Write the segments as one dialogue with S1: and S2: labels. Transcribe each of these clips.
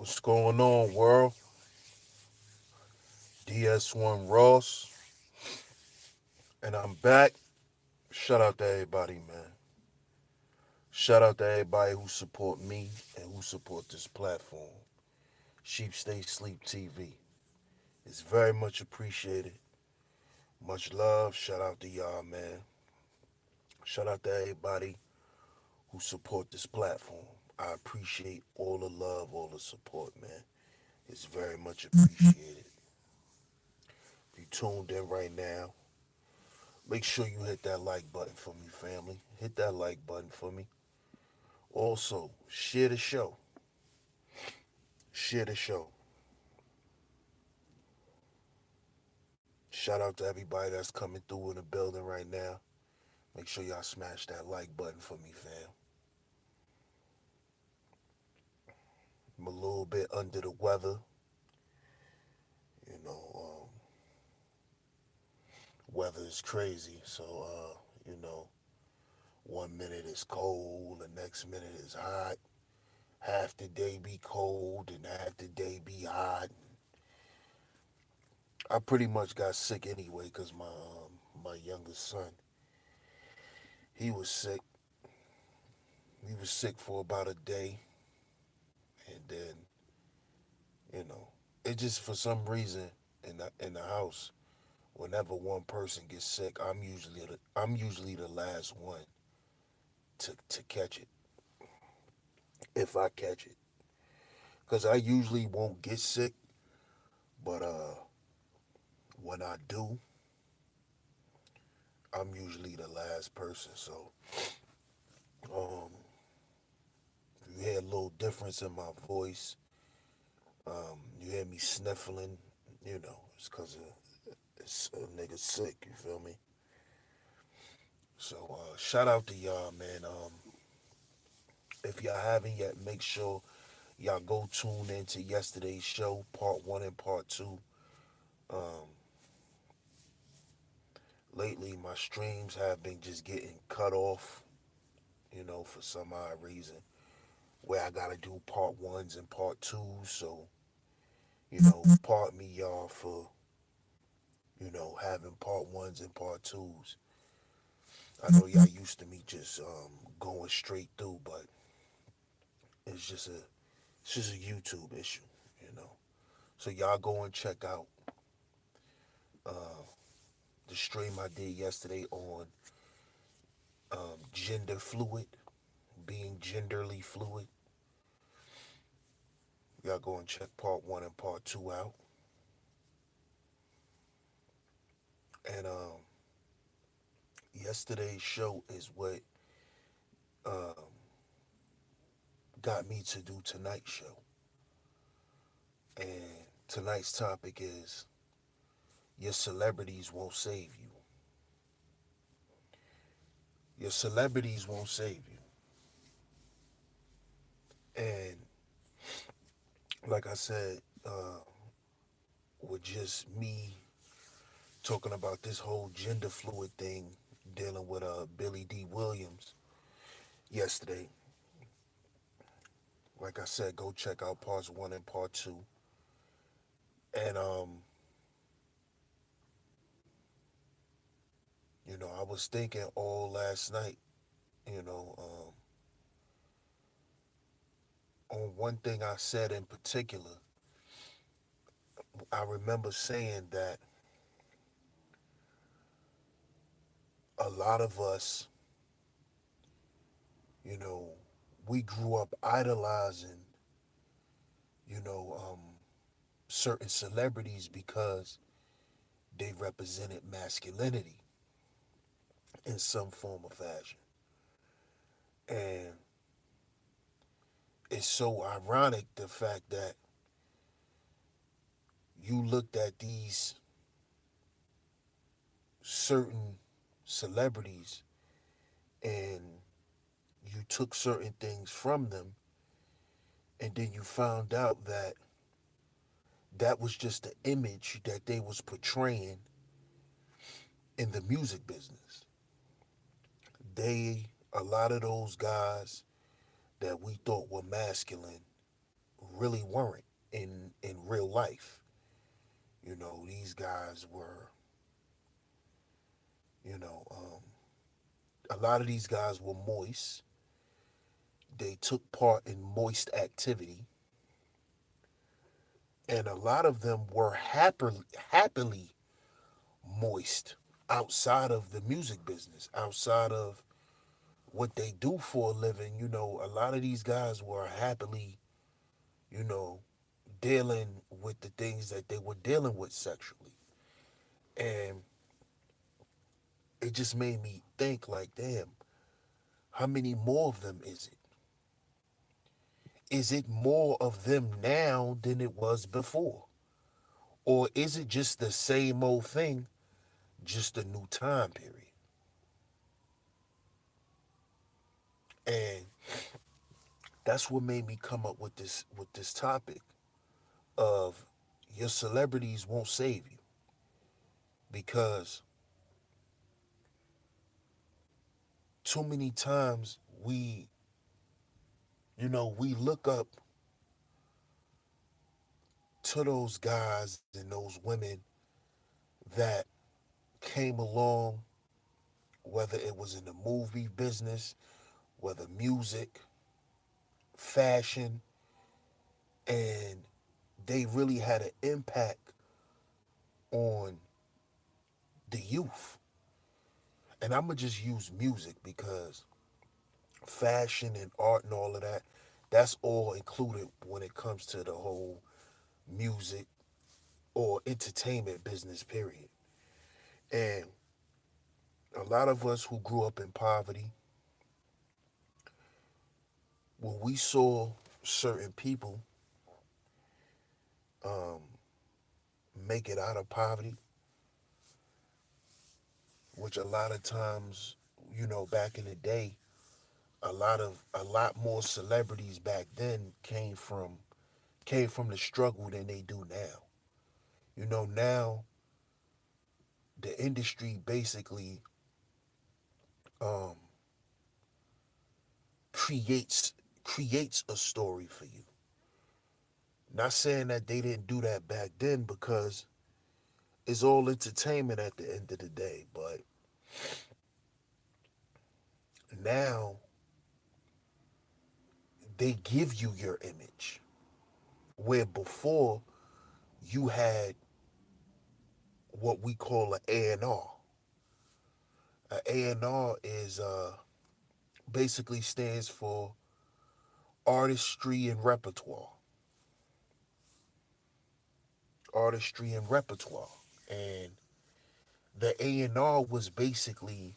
S1: What's going on, world? DS1 Ross, and I'm back. Shout out to everybody, man. Shout out to everybody who support me and who support this platform. Sheep Stay Sleep TV. It's very much appreciated. Much love. Shout out to y'all, man. Shout out to everybody who support this platform. I appreciate all the love, all the support, man. It's very much appreciated. If you tuned in right now, make sure you hit that like button for me, family. Hit that like button for me. Also, share the show. Share the show. Shout out to everybody that's coming through in the building right now. Make sure y'all smash that like button for me, fam. I'm a little bit under the weather. You know, weather is crazy. So, you know, one minute is cold, the next minute is hot. Half the day be cold and half the day be hot. I pretty much got sick anyway because my youngest son, he was sick. He was sick for about a day, and then it just for some reason in the house, whenever one person gets sick, I'm usually the last one to catch it if I catch it, because I usually won't get sick, but when I do, I'm usually the last person. So um, you hear a little difference in my voice. You hear me sniffling. It's because it's a nigga sick. You feel me? So shout out to y'all, man. If y'all haven't yet, make sure y'all go tune into yesterday's show, part one and part two. Um, Lately, my streams have been just getting cut off, for some odd reason, where I gotta do part ones and part twos. So, part me y'all for, having part ones and part twos. I know y'all used to me just going straight through, but it's just a it's just a YouTube issue, you know. So y'all go and check out uh, the stream I did yesterday on gender fluid, being genderly fluid. Y'all go and check part one and part two out. And yesterday's show is what um, got me to do tonight's show. And tonight's topic is your celebrities won't save you. Your celebrities won't save you. And like I said, with just me talking about this whole gender fluid thing, dealing with Billy D. Williams yesterday. Like I said, go check out parts one and part two. And I was thinking all last night, you know, on one thing I said in particular. I remember saying that a lot of us, you know, we grew up idolizing, you know, certain celebrities because they represented masculinity in some form or fashion. And it's so ironic the fact that you looked at these certain celebrities and you took certain things from them, and then you found out that that was just the image that they was portraying in the music business. A lot of those guys that we thought were masculine really weren't in real life. You know, these guys were, you know, a lot of these guys were moist. They took part in moist activity, and a lot of them were happily moist outside of the music business, outside of what they do for a living. You know, a lot of these guys were happily, you know, dealing with the things that they were dealing with sexually. And it just made me think like, damn, how many more of them is it? Is it more of them now than it was before? Or is it just the same old thing, just a new time period? And that's what made me come up with this topic of your celebrities won't save you, because too many times we look up to those guys and those women that came along, whether it was in the movie business, whether music, fashion, and they really had an impact on the youth. And I'm gonna just use music because fashion and art and all of that, that's all included when it comes to the whole music or entertainment business, period. And a lot of us who grew up in poverty, when we saw certain people um, make it out of poverty, which a lot of times, you know, back in the day, a lot more celebrities back then came from the struggle than they do now. You know, now the industry basically um, creates creates a story for you. Not saying that they didn't do that back then, because it's all entertainment at the end of the day. But now they give you your image, where before you had what we call an A&R. An A&R is basically stands for artistry and repertoire. Artistry and repertoire. And the A&R was basically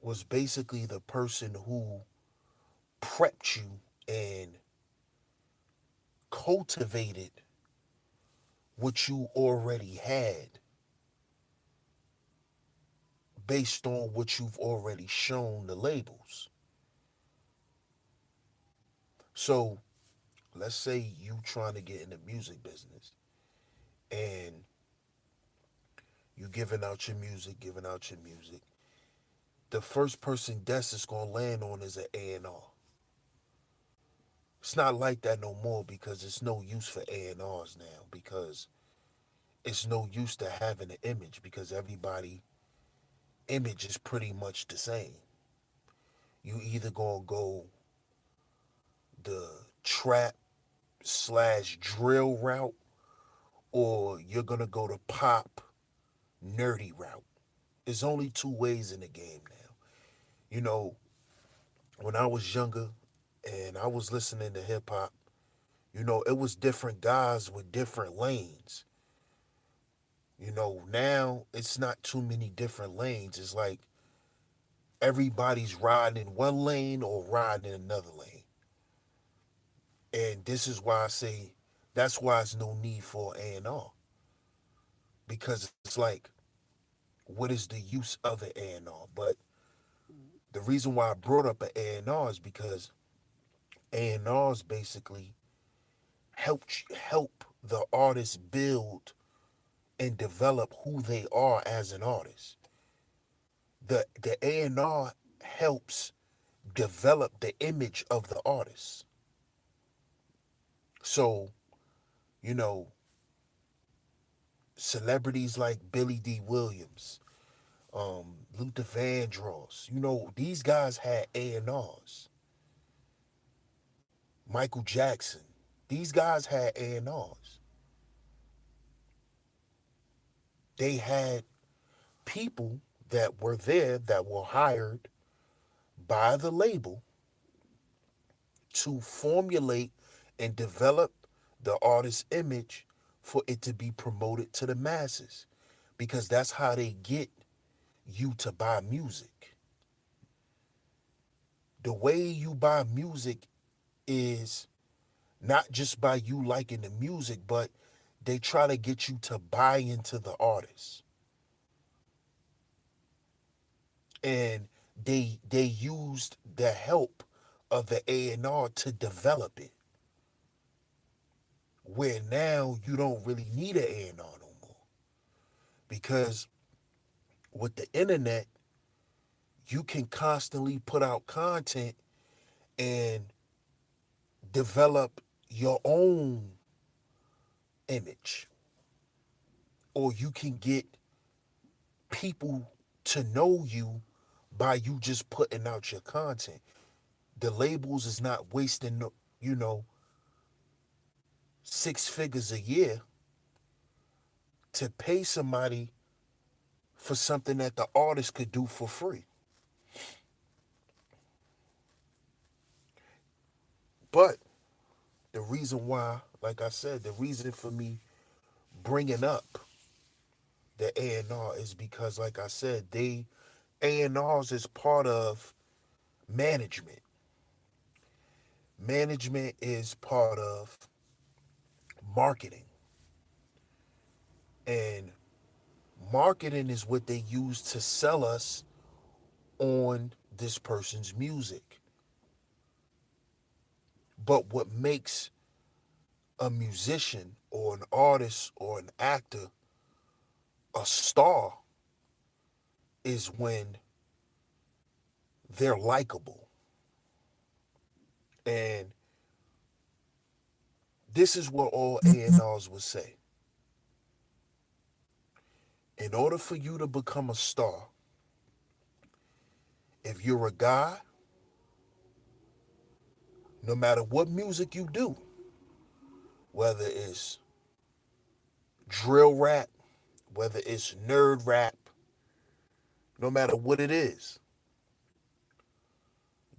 S1: the person who prepped you and cultivated what you already had based on what you've already shown the labels. So let's say you trying to get in the music business, and you giving out your music. The first person desk is gonna land on is an A&R. It's not like that no more, because it's no use for A&Rs now, because it's no use to having an image, because everybody image is pretty much the same. You either gonna go the trap slash drill route, or you're gonna go the pop nerdy route. There's only two ways in the game now. You know, when I was younger and I was listening to hip hop, you know, it was different guys with different lanes. You know, now it's not too many different lanes. It's like everybody's riding in one lane or riding in another lane. And this is why I say that's why it's no need for A&R. Because it's like, what is the use of an A&R? But the reason why I brought up an A&R is because A&Rs basically help the artist build and develop who they are as an artist. The A&R helps develop the image of the artist. So, you know, celebrities like Billy D. Williams, Luther Vandross, these guys had A&Rs. Michael Jackson, these guys had A&Rs. They had people that were there that were hired by the label to formulate and develop the artist's image for it to be promoted to the masses, because that's how they get you to buy music. The way you buy music is not just by you liking the music, but they try to get you to buy into the artist. And they used the help of the A&R to develop it, where now you don't really need an A&R no more, because with the internet you can constantly put out content and develop your own image, or you can get people to know you by you just putting out your content. The labels is not wasting, you know, 6 figures a year to pay somebody for something that the artist could do for free. But the reason why, like I said, the reason for me bringing up the A&R is because, like I said, A&Rs is part of management. Management is part of marketing. And marketing is what they use to sell us on this person's music. But what makes a musician or an artist or an actor a star is when they're likable. And this is what all A&Rs would say. In order for you to become a star, if you're a guy, no matter what music you do, whether it's drill rap, whether it's nerd rap, no matter what it is,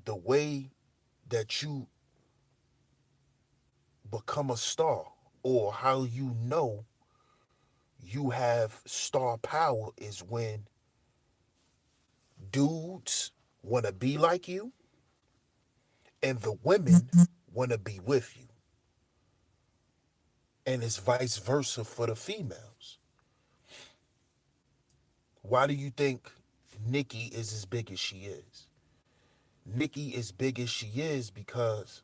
S1: the way that you become a star, or how you know you have star power, is when dudes want to be like you and the women want to be with you. And it's vice versa for the females. Why do you think Nicki is as big as she is? Nicki is big as she is because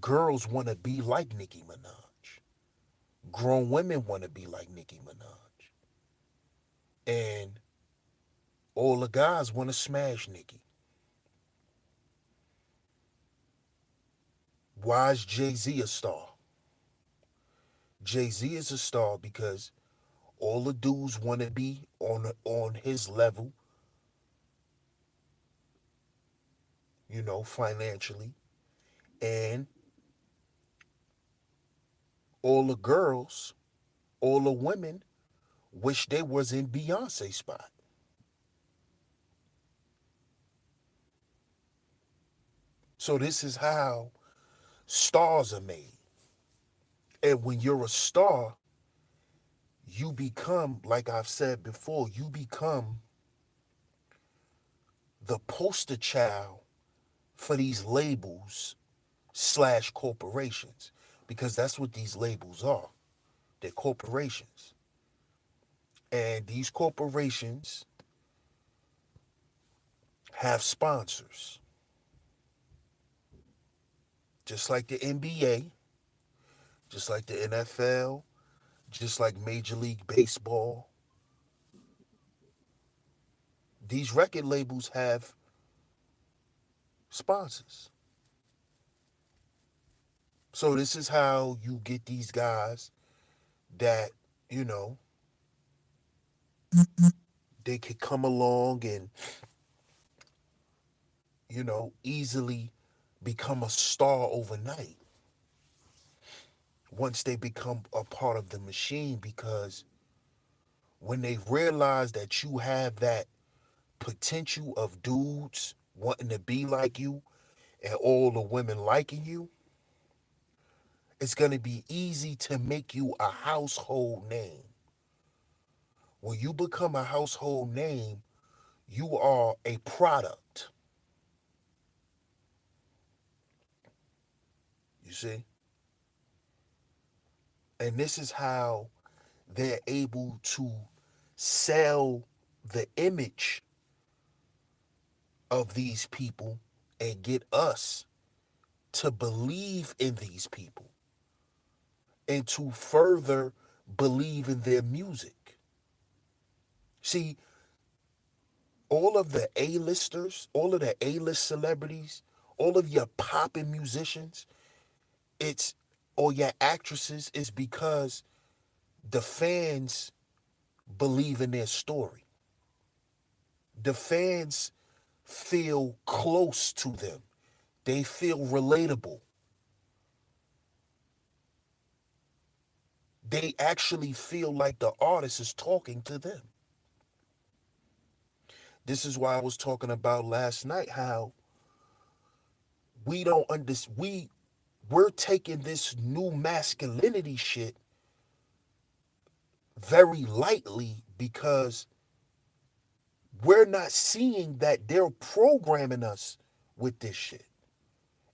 S1: girls want to be like Nicki Minaj. Grown women want to be like Nicki Minaj. And all the guys want to smash Nicki. Why is Jay-Z a star? Jay-Z is a star because all the dudes want to be on his level, financially. And all the girls, all the women wish they was in Beyonce's spot. So this is how stars are made. And when you're a star, you become, like I've said before, you become the poster child for these labels slash corporations, because that's what these labels are. They're corporations. And these corporations have sponsors. Just like the NBA, just like the NFL, just like Major League Baseball. These record labels have sponsors. So this is how you get these guys that, you know, they could come along and, easily become a star overnight once they become a part of the machine, because when they realize that you have that potential of dudes wanting to be like you and all the women liking you, it's going to be easy to make you a household name. When you become a household name, you are a product. You see? And this is how they're able to sell the image of these people and get us to believe in these people and to further believe in their music. See, all of the A-listers, all of the A-list celebrities, all of your poppin' musicians, it's or your actresses, is because the fans believe in their story. The fans feel close to them. They feel relatable. They actually feel like the artist is talking to them. This is why I was talking about last night how we don't understand. We're taking this new masculinity shit very lightly because we're not seeing that they're programming us with this shit.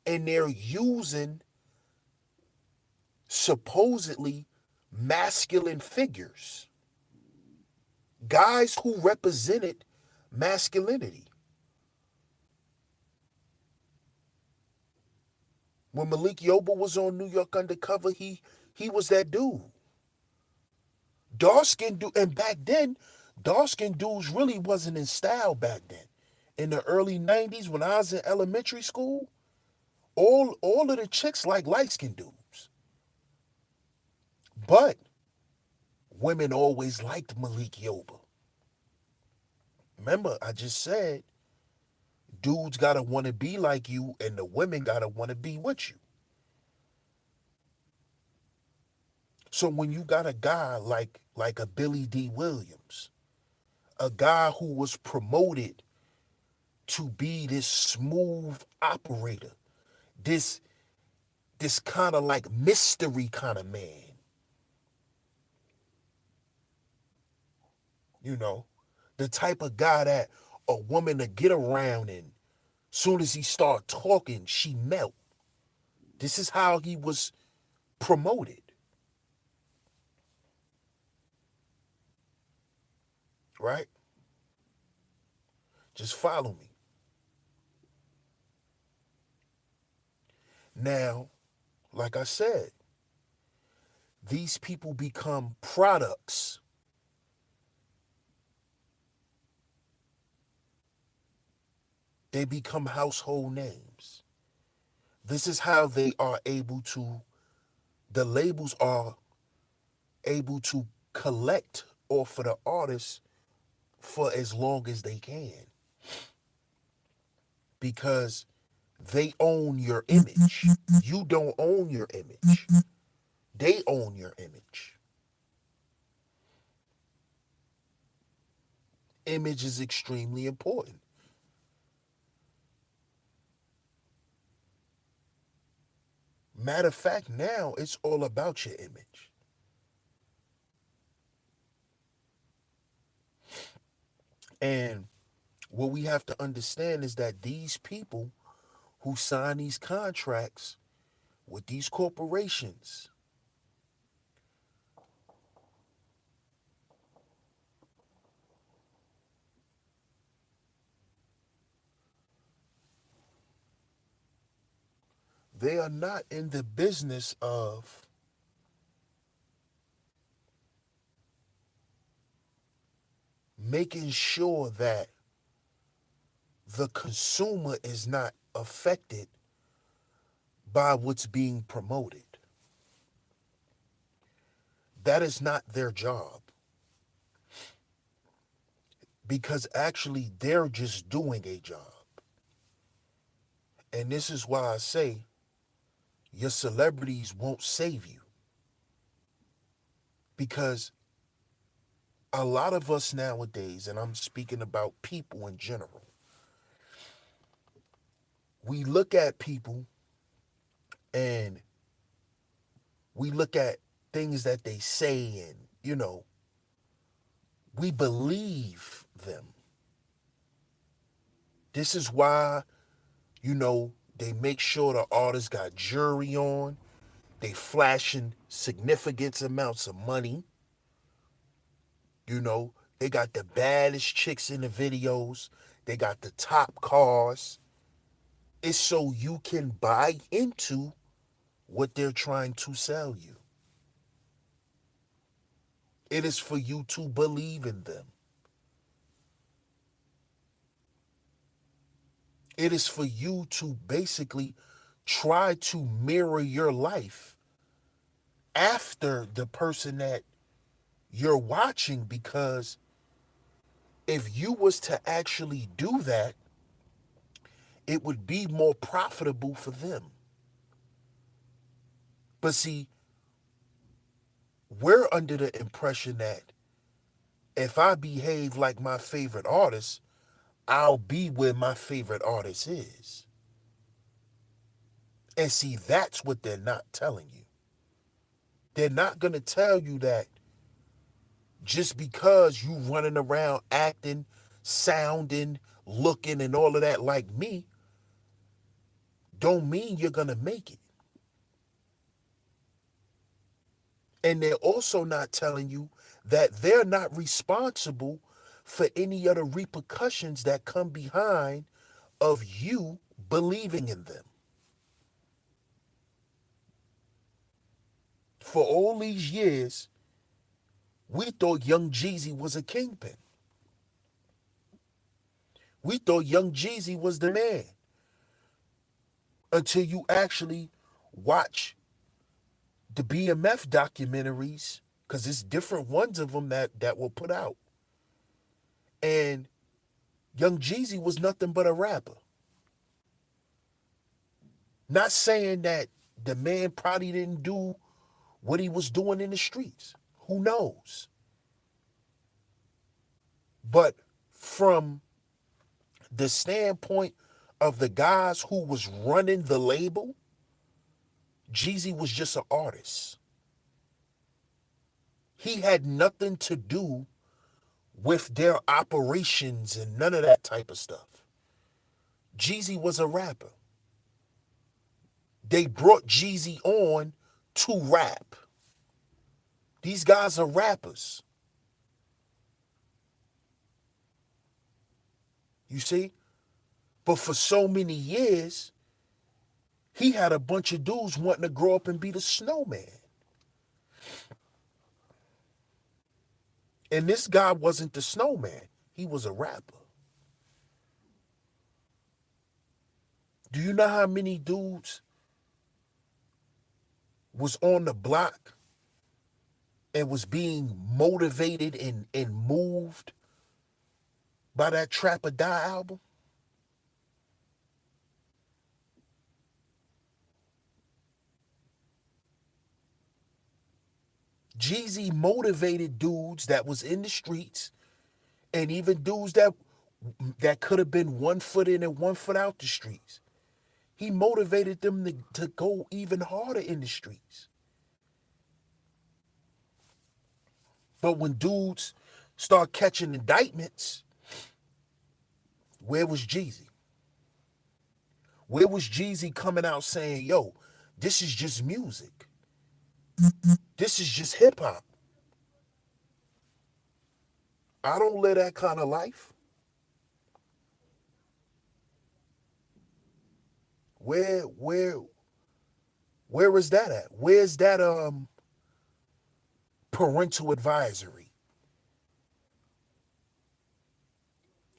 S1: And they're using supposedly masculine figures, guys who represented masculinity. When Malik Yoba was on New York Undercover, he was that dude. Dark skin dude, and back then, dark skin dudes really wasn't in style back then. In the early 90s, when I was in elementary school, all of the chicks like light skinned dudes. But women always liked Malik Yoba. Remember, I just said dudes gotta wanna be like you and the women gotta wanna be with you. So when you got a guy like a Billy D. Williams, a guy who was promoted to be this smooth operator, this kind of like mystery kind of man, you know, the type of guy that a woman to get around and soon as he start talking, she melt. This is how he was promoted, right? Just follow me. Now, like I said, these people become products. They become household names. This is how they are able to, the labels are able to collect off of the artists for as long as they can. Because they own your image. You don't own your image. They own your image. Image is extremely important. Matter of fact, now it's all about your image. And what we have to understand is that these people who sign these contracts with these corporations, they are not in the business of making sure that the consumer is not affected by what's being promoted. That is not their job, because actually they're just doing a job. And this is why I say your celebrities won't save you, because a lot of us nowadays, and I'm speaking about people in general, we look at people and we look at things that they say, and, we believe them. This is why, they make sure the artist got jewelry on. They flashing significant amounts of money. They got the baddest chicks in the videos. They got the top cars. It's so you can buy into what they're trying to sell you. It is for you to believe in them. It is for you to basically try to mirror your life after the person that you're watching, because if you was to actually do that, it would be more profitable for them. But see, we're under the impression that if I behave like my favorite artist, I'll be where my favorite artist is. And see, that's what they're not telling you. They're not going to tell you that just because you running around acting, sounding, looking, and all of that like me, don't mean you're going to make it. And they're also not telling you that they're not responsible for any of the repercussions that come behind of you believing in them. For all these years, we thought Young Jeezy was a kingpin. We thought Young Jeezy was the man, until you actually watch the BMF documentaries, because it's different ones of them that were put out. And Young Jeezy was nothing but a rapper. Not saying that the man probably didn't do what he was doing in the streets. Who knows? But from the standpoint of the guys who was running the label, Jeezy was just an artist. He had nothing to do with their operations and none of that type of stuff. Jeezy was a rapper. They brought Jeezy on to rap. These guys are rappers. You see? But for so many years, he had a bunch of dudes wanting to grow up and be the snowman. And this guy wasn't the snowman. He was a rapper. Do you know how many dudes was on the block and was being motivated and moved by that Trap or Die album? Jeezy motivated dudes that was in the streets, and even dudes that could have been 1 foot in and 1 foot out the streets. He motivated them to go even harder in the streets. But when dudes start catching indictments, where was Jeezy? Where was Jeezy coming out saying, yo, this is just music. This is just hip hop. I don't live that kind of life. Where is that at? Where's that parental advisory?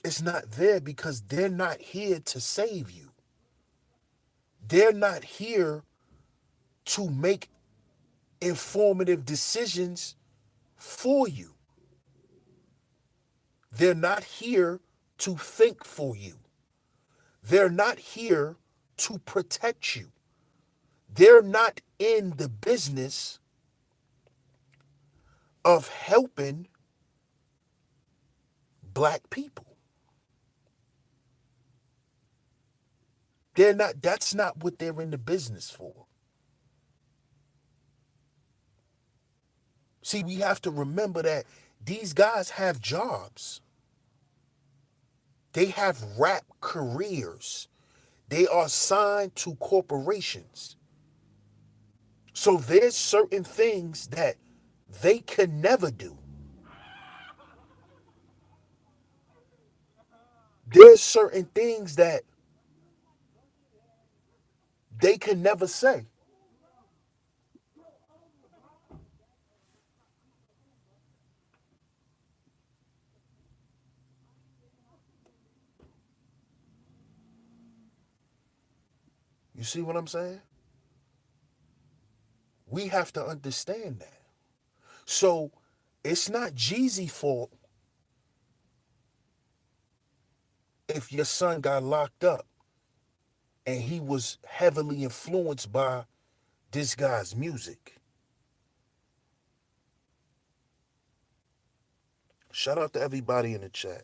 S1: It's not there, because they're not here to save you. They're not here to make informative decisions for you. They're not here to think for you. They're not here to protect you. They're not in the business of helping black people. That's not what they're in the business for. See, we have to remember that these guys have jobs. They have rap careers. They are signed to corporations. So there's certain things that they can never do. There's certain things that they can never say. You see what I'm saying? We have to understand that. So it's not Jeezy's fault if your son got locked up and he was heavily influenced by this guy's music. Shout out to everybody in the chat.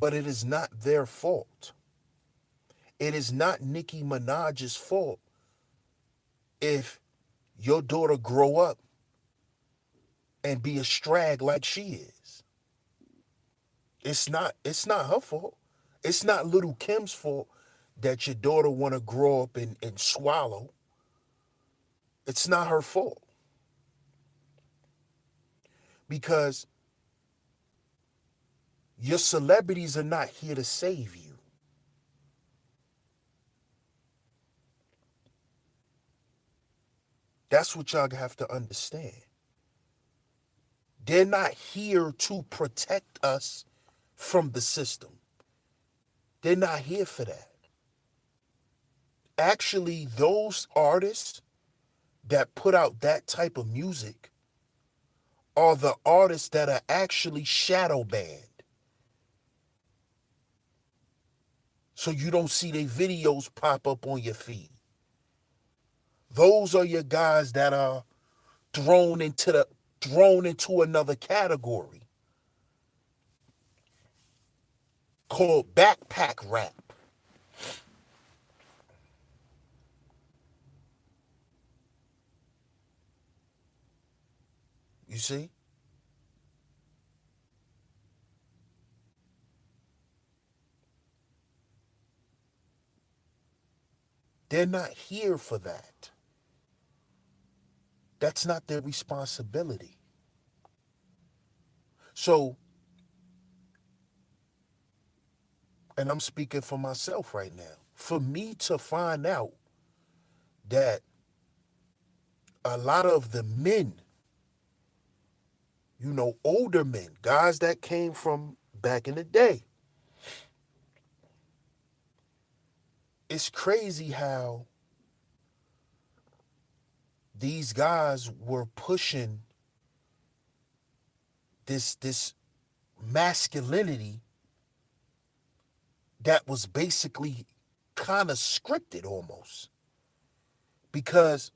S1: But it is not their fault. It is not Nicki Minaj's fault if your daughter grow up and be a strag like she is. It's not her fault. It's not Little Kim's fault that your daughter want to grow up and swallow. It's not her fault. Because your celebrities are not here to save you. That's what y'all have to understand. They're not here to protect us from the system. They're not here for that. Actually, those artists that put out that type of music are the artists that are actually shadow banned. So you don't see their videos pop up on your feed. Those are your guys that are thrown into another category called backpack rap. You see? They're not here for that. That's not their responsibility. So, and I'm speaking for myself right now, for me to find out that a lot of the men, older men, guys that came from back in the day, it's crazy how these guys were pushing this masculinity that was basically kind of scripted almost. Because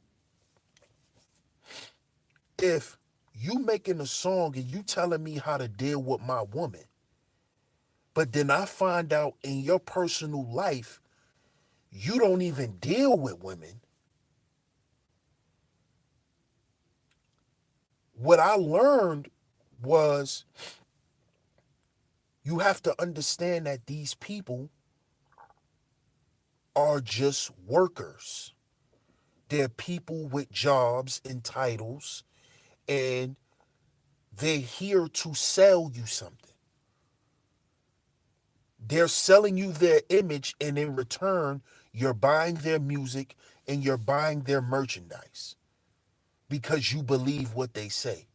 S1: if you making a song and you telling me how to deal with my woman, but then I find out in your personal life you don't even deal with women, what I learned was you have to understand that these people are just workers. They're people with jobs and titles, and they're here to sell you something. They're selling you their image, and in return, you're buying their music and you're buying their merchandise because you believe what they say.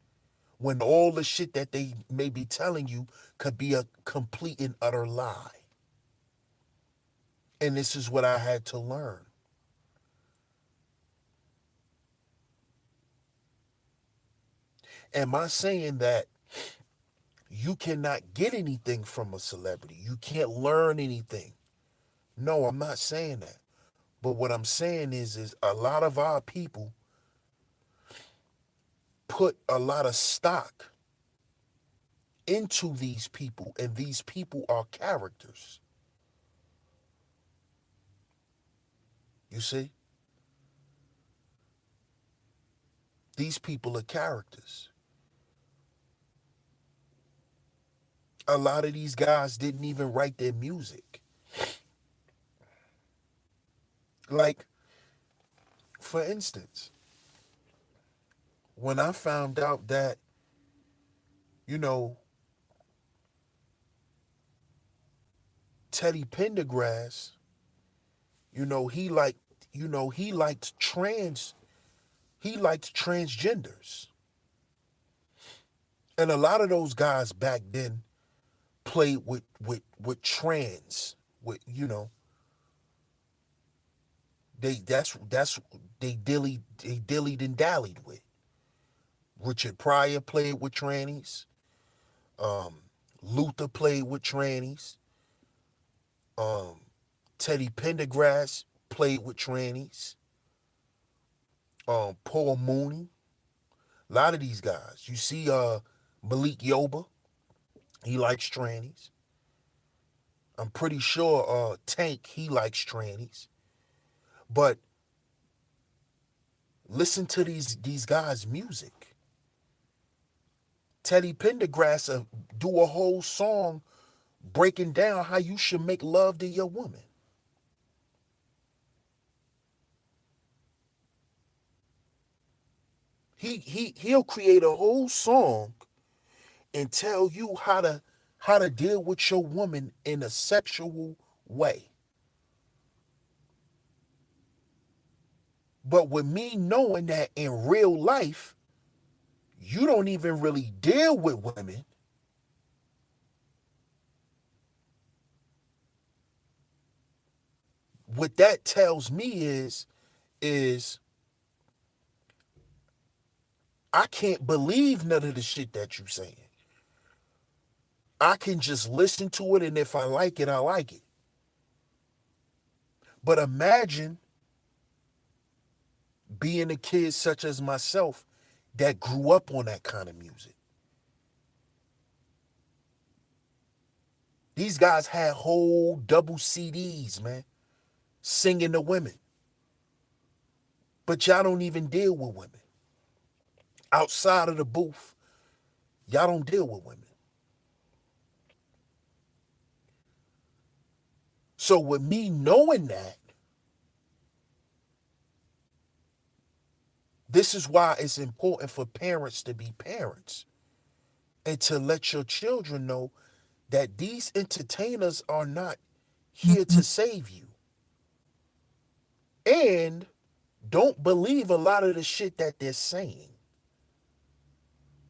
S1: when all the shit that they may be telling you could be a complete and utter lie. And this is what I had to learn. Am I saying that you cannot get anything from a celebrity? You can't learn anything. No, I'm not saying that. But what I'm saying is a lot of our people put a lot of stock into these people, and these people are characters. You see? These people are characters. A lot of these guys didn't even write their music. Like, for instance, when I found out that, you know, Teddy Pendergrass, you know, he liked transgenders. And a lot of those guys back then played with trans, with, you know, that's they dillied and dallied with. Richard Pryor played with trannies. Um, Luther played with trannies. Um, Teddy Pendergrass played with trannies. Paul Mooney, a lot of these guys. You see, Malik Yoba, he likes trannies. I'm pretty sure Tank, he likes trannies. But listen to these guys' music. Teddy Pendergrass do a whole song breaking down how you should make love to your woman. He'll create a whole song and tell you how to deal with your woman in a sexual way. But with me knowing that in real life, you don't even really deal with women, what that tells me is I can't believe none of the shit that you saying. I can just listen to it, and if I like it, I like it. But imagine being a kid such as myself that grew up on that kind of music. These guys had whole double CDs, man, singing to women. But y'all don't even deal with women. Outside of the booth, y'all don't deal with women. So with me knowing that, this is why it's important for parents to be parents and to let your children know that these entertainers are not here to save you. And don't believe a lot of the shit that they're saying,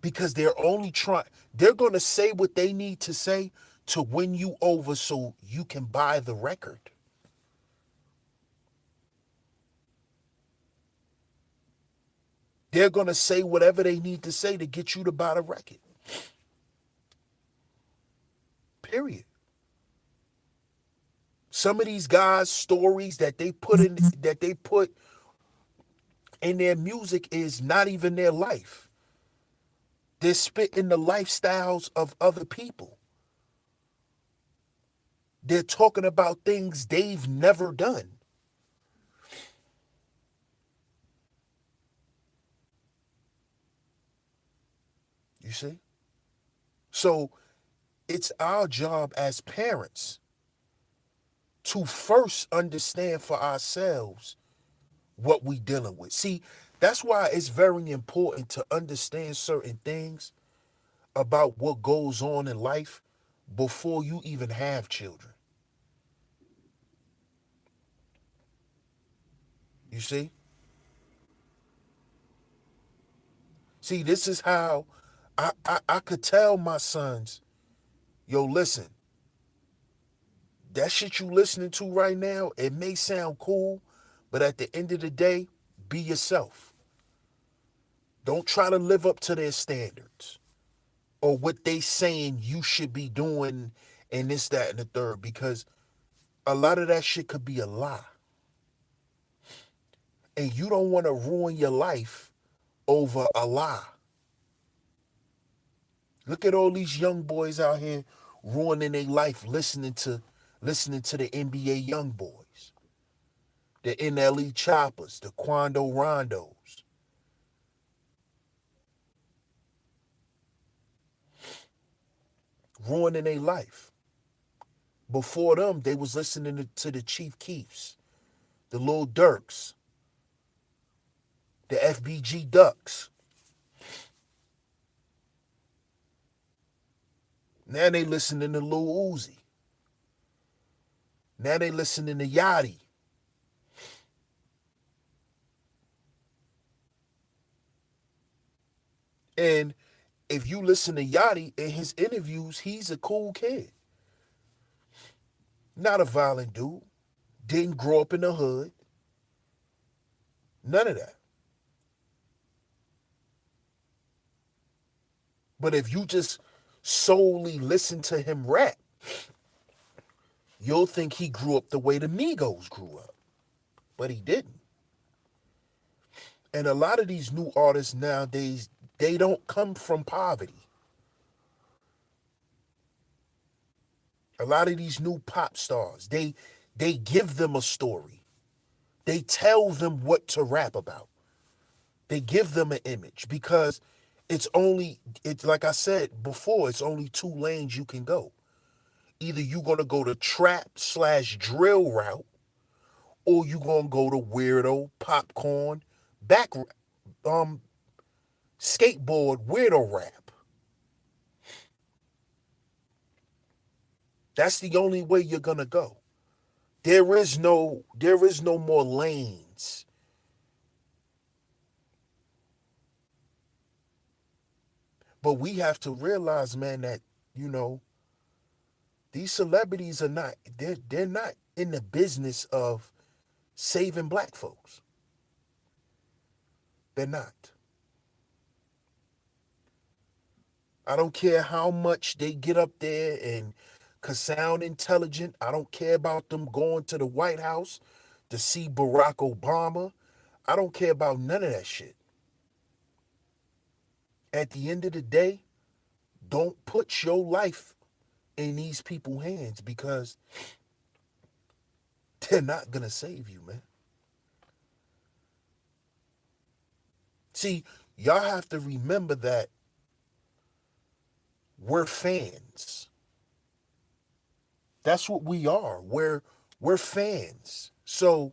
S1: because they're going to say what they need to say to win you over so you can buy the record. They're going to say whatever they need to say to get you to buy the record. Period. Some of these guys' stories that they put in their music is not even their life. They're spitting the lifestyles of other people. They're talking about things they've never done. You see? So it's our job as parents to first understand for ourselves what we dealing with. See, that's why it's very important to understand certain things about what goes on in life before you even have children. You see? See, this is how I could tell my sons, yo, listen, that shit you listening to right now, it may sound cool, but at the end of the day, be yourself. Don't try to live up to their standards or what they saying you should be doing and this, that, and the third, because a lot of that shit could be a lie. And you don't want to ruin your life over a lie. Look at all these young boys out here ruining their life listening to the NBA young boys, the NLE choppers, the Quando Rondos, ruining their life. Before them, they was listening to the Chief Keefs, the Lil Durks, the FBG Ducks. Now they listening to Lil Uzi. Now they listening to Yachty. And if you listen to Yachty in his interviews, he's a cool kid. Not a violent dude. Didn't grow up in the hood. None of that. But if you just solely listen to him rap, you'll think he grew up the way the Migos grew up. But he didn't. And a lot of these new artists nowadays, they don't come from poverty. A lot of these new pop stars, they give them a story. They tell them what to rap about. They give them an image because it's like I said before, it's only two lanes you can go. Either you're gonna go the trap/drill route, or you're gonna go the weirdo popcorn back um skateboard weirdo rap. That's the only way you're gonna go. There is no more lanes. But we have to realize, man, that, you know, these celebrities are not they're not in the business of saving black folks. They're not. I don't care how much they get up there and could sound intelligent. I don't care about them going to the White House to see Barack Obama. I don't care about none of that shit. At the end of the day, don't put your life in these people's hands because they're not going to save you, man. See, y'all have to remember that we're fans. That's what we are. We're fans. So,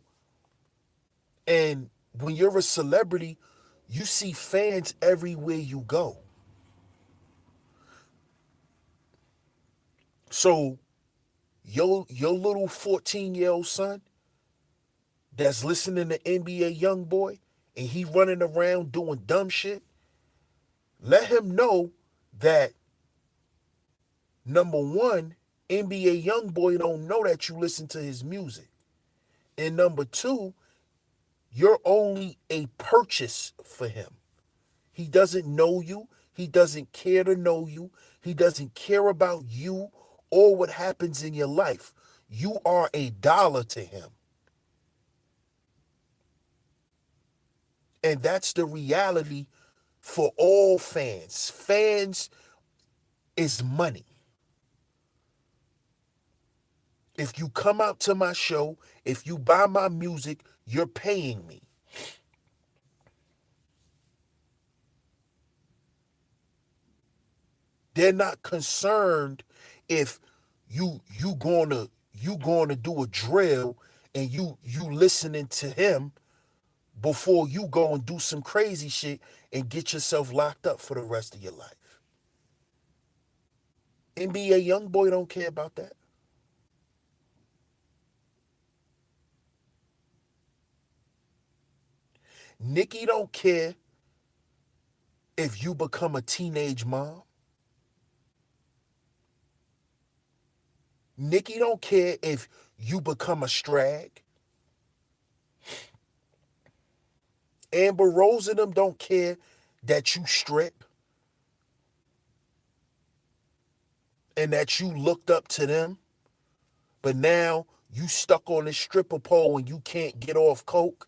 S1: and when you're a celebrity, you see fans everywhere you go. So your little 14-year-old son that's listening to NBA Youngboy and he running around doing dumb shit, let him know that number one, NBA Youngboy don't know that you listen to his music. And number two, you're only a purchase for him. He doesn't know you. He doesn't care to know you. He doesn't care about you or what happens in your life. You are a dollar to him. And that's the reality for all fans. Fans is money. If you come out to my show, if you buy my music, you're paying me. They're not concerned if you going to do a drill and you listening to him before you go and do some crazy shit and get yourself locked up for the rest of your life. NBA Youngboy don't care about that. Nicki don't care if you become a teenage mom. Nikki don't care if you become a strag. Amber Rose and them don't care that you strip and that you looked up to them, but now you stuck on this stripper pole and you can't get off coke.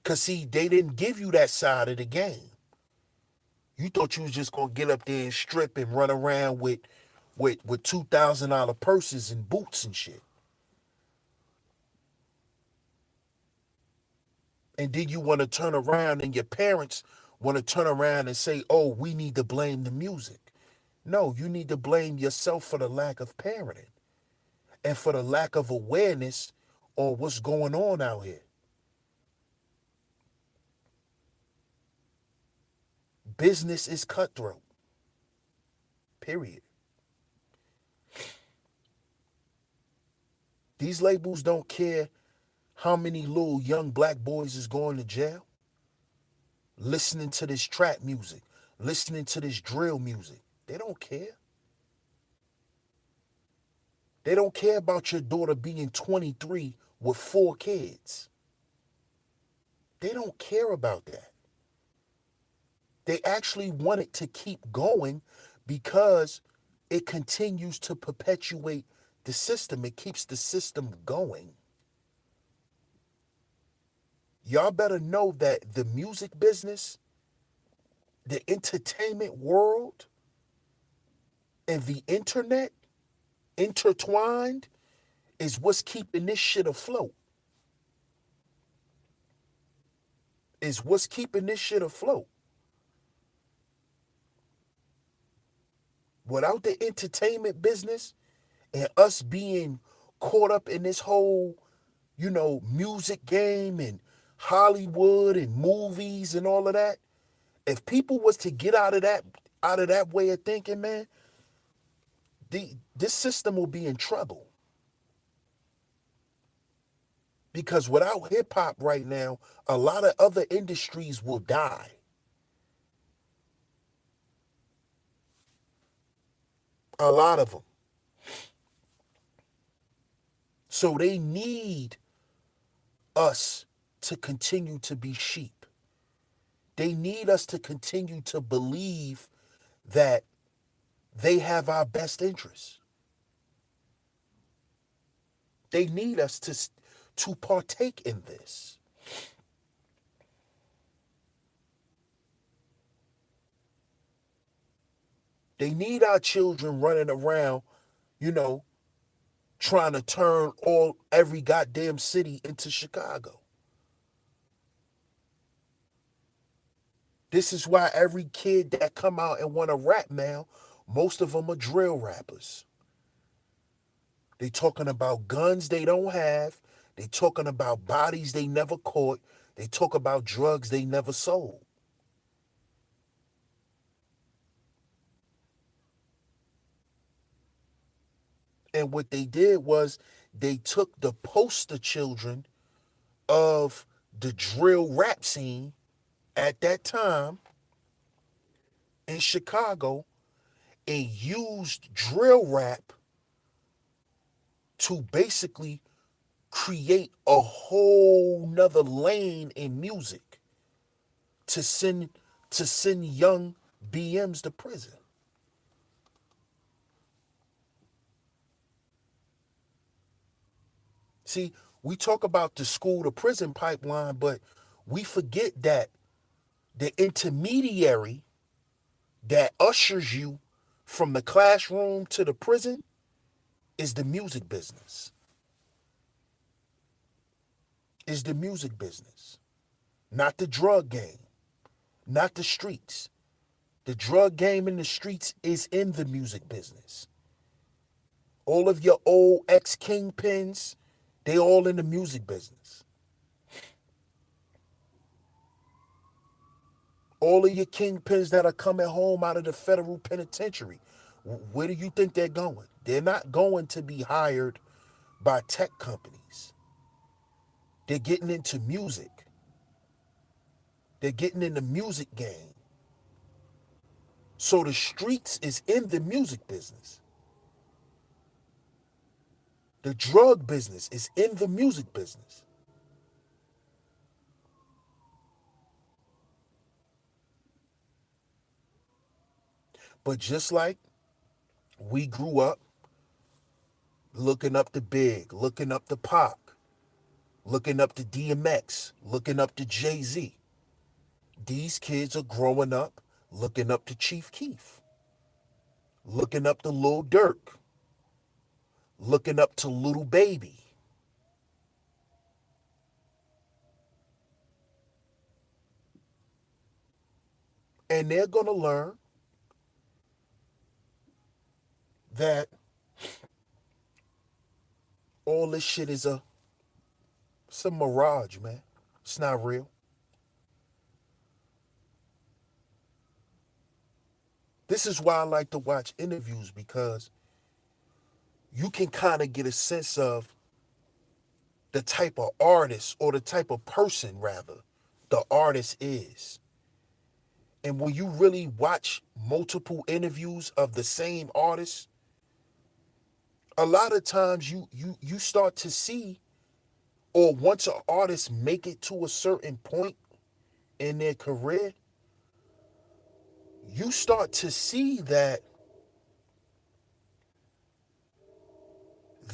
S1: Cause see, they didn't give you that side of the game. You thought you was just gonna get up there and strip and run around with $2,000 purses and boots and shit. And then you want to turn around and your parents want to turn around and say, oh, we need to blame the music. No, you need to blame yourself for the lack of parenting and for the lack of awareness on what's going on out here. Business is cutthroat. Period. These labels don't care how many little young black boys is going to jail listening to this trap music, listening to this drill music. They don't care. They don't care about your daughter being 23 with 4 kids. They don't care about that. They actually want it to keep going because it continues to perpetuate the system. It keeps the system going. Y'all better know that the music business, the entertainment world, and the internet intertwined is what's keeping this shit afloat. Is what's keeping this shit afloat. Without the entertainment business and us being caught up in this whole, music game and Hollywood and movies and all of that, if people was to get out of that way of thinking, man, this system will be in trouble. Because without hip hop right now, a lot of other industries will die. A lot of them. So they need us to continue to be sheep. They need us to continue to believe that they have our best interests. They need us to partake in this. They need our children running around, trying to turn every goddamn city into Chicago. This is why every kid that come out and want to rap now, most of them are drill rappers. They talking about guns they don't have. They talking about bodies they never caught. They talk about drugs they never sold. And what they did was they took the poster children of the drill rap scene at that time in Chicago and used drill rap to basically create a whole nother lane in music to send young BMs to prison. See, we talk about the school to prison pipeline, but we forget that the intermediary that ushers you from the classroom to the prison is the music business. Is the music business, not the drug game, not the streets. The drug game in the streets is in the music business. All of your old ex-kingpins, they all in the music business. All of your kingpins that are coming home out of the federal penitentiary, where do you think they're going? They're not going to be hired by tech companies. They're getting into music. They're getting in the music game. So the streets is in the music business. The drug business is in the music business. But just like we grew up looking up to Big, looking up to Pac, looking up to DMX, looking up to Jay-Z, these kids are growing up looking up to Chief Keef, looking up to Lil Durk, looking up to Little Baby. And they're going to learn that all this shit is it's a mirage, man. It's not real. This is why I like to watch interviews, because you can kind of get a sense of the type of artist, or the type of person rather, the artist is. And when you really watch multiple interviews of the same artist, a lot of times you start to see, or once an artist make it to a certain point in their career, you start to see that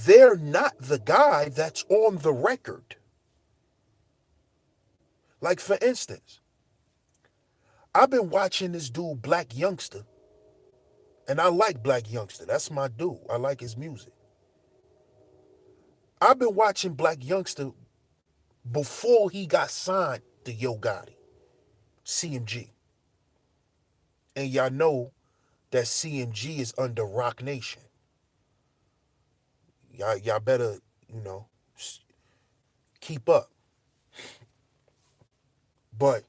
S1: they're not the guy that's on the record. Like, for instance, I've been watching this dude, Black Youngster, and I like Black Youngster. That's my dude. I like his music. I've been watching Black Youngster before he got signed to Yo Gotti, CMG. And y'all know that CMG is under Rock Nation. Y'all better, keep up. But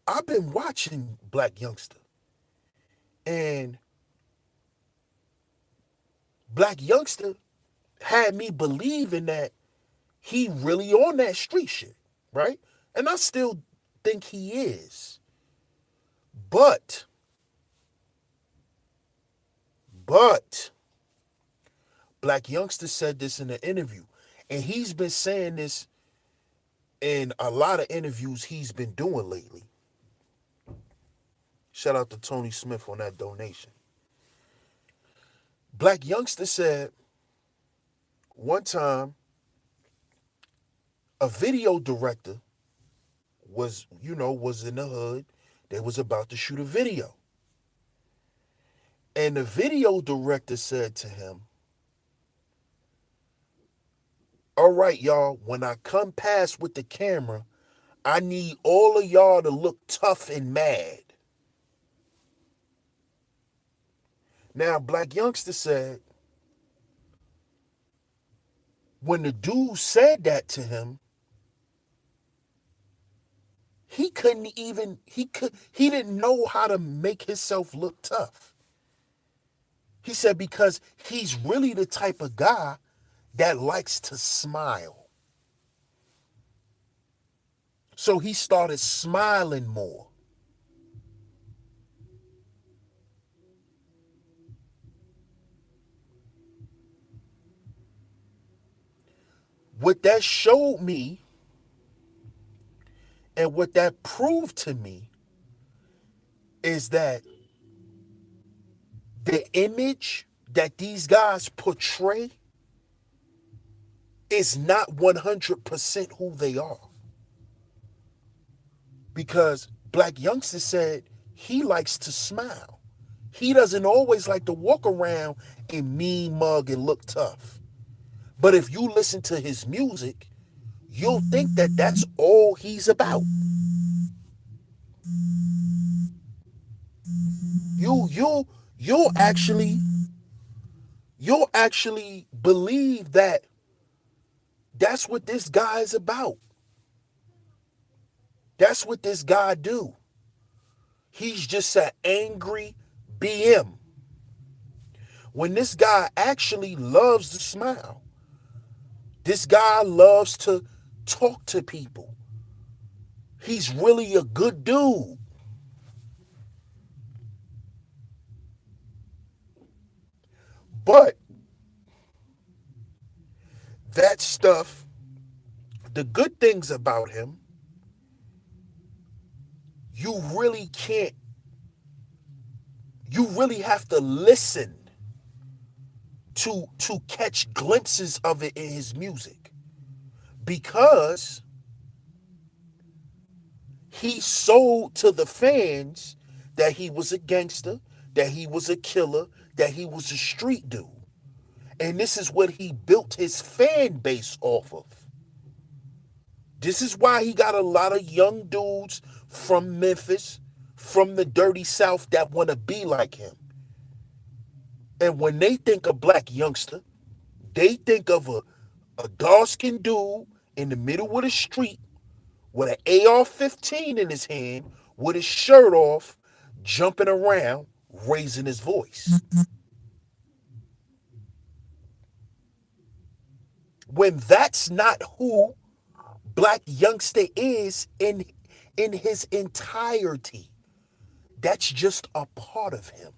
S1: I've been watching Black Youngster, and Black Youngster had me believing that he really on that street shit, right? And I still think he is. But Black Youngster said this in an interview, and he's been saying this in a lot of interviews he's been doing lately. Shout out to Tony Smith on that donation. Black Youngster said one time a video director was in the hood. They was about to shoot a video. And the video director said to him, "All right, y'all, when I come past with the camera, I need all of y'all to look tough and mad." Now, Black Youngster said, when the dude said that to him, he didn't know how to make himself look tough. He said because he's really the type of guy that likes to smile. So he started smiling more. What that showed me, and what that proved to me, is that the image that these guys portray is not 100% who they are. Because Black Youngster said he likes to smile. He doesn't always like to walk around in mean mug and look tough. But if you listen to his music, you'll think that that's all he's about. You'll actually believe that that's what this guy is about. That's what this guy do. He's just an angry BM. When this guy actually loves to smile. This guy loves to talk to people. He's really a good dude. But that stuff, the good things about him, you really can't, you really have to listen to catch glimpses of it in his music, because he sold to the fans that he was a gangster, that he was a killer, that he was a street dude. And this is what he built his fan base off of. This is why he got a lot of young dudes from Memphis, from the dirty South, that want to be like him. And when they think of black youngster, they think of a dark-skinned dude in the middle of the street with an AR-15 in his hand, with his shirt off, jumping around, raising his voice. When that's not who black youngster is in his entirety. That's just a part of him.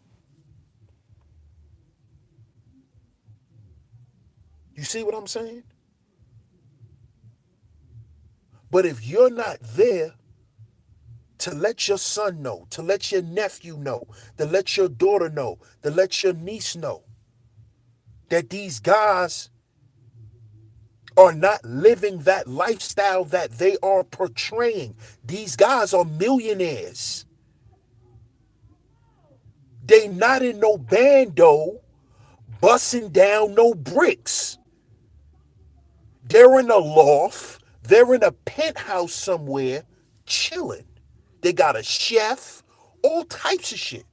S1: You see what I'm saying? But if you're not there to let your son know, to let your nephew know, to let your daughter know, to let your niece know that these guys are not living that lifestyle that they are portraying. These guys are millionaires. They not in no bando busting down no bricks. They're in a loft. They're in a penthouse somewhere chilling. They got a chef, all types of shit.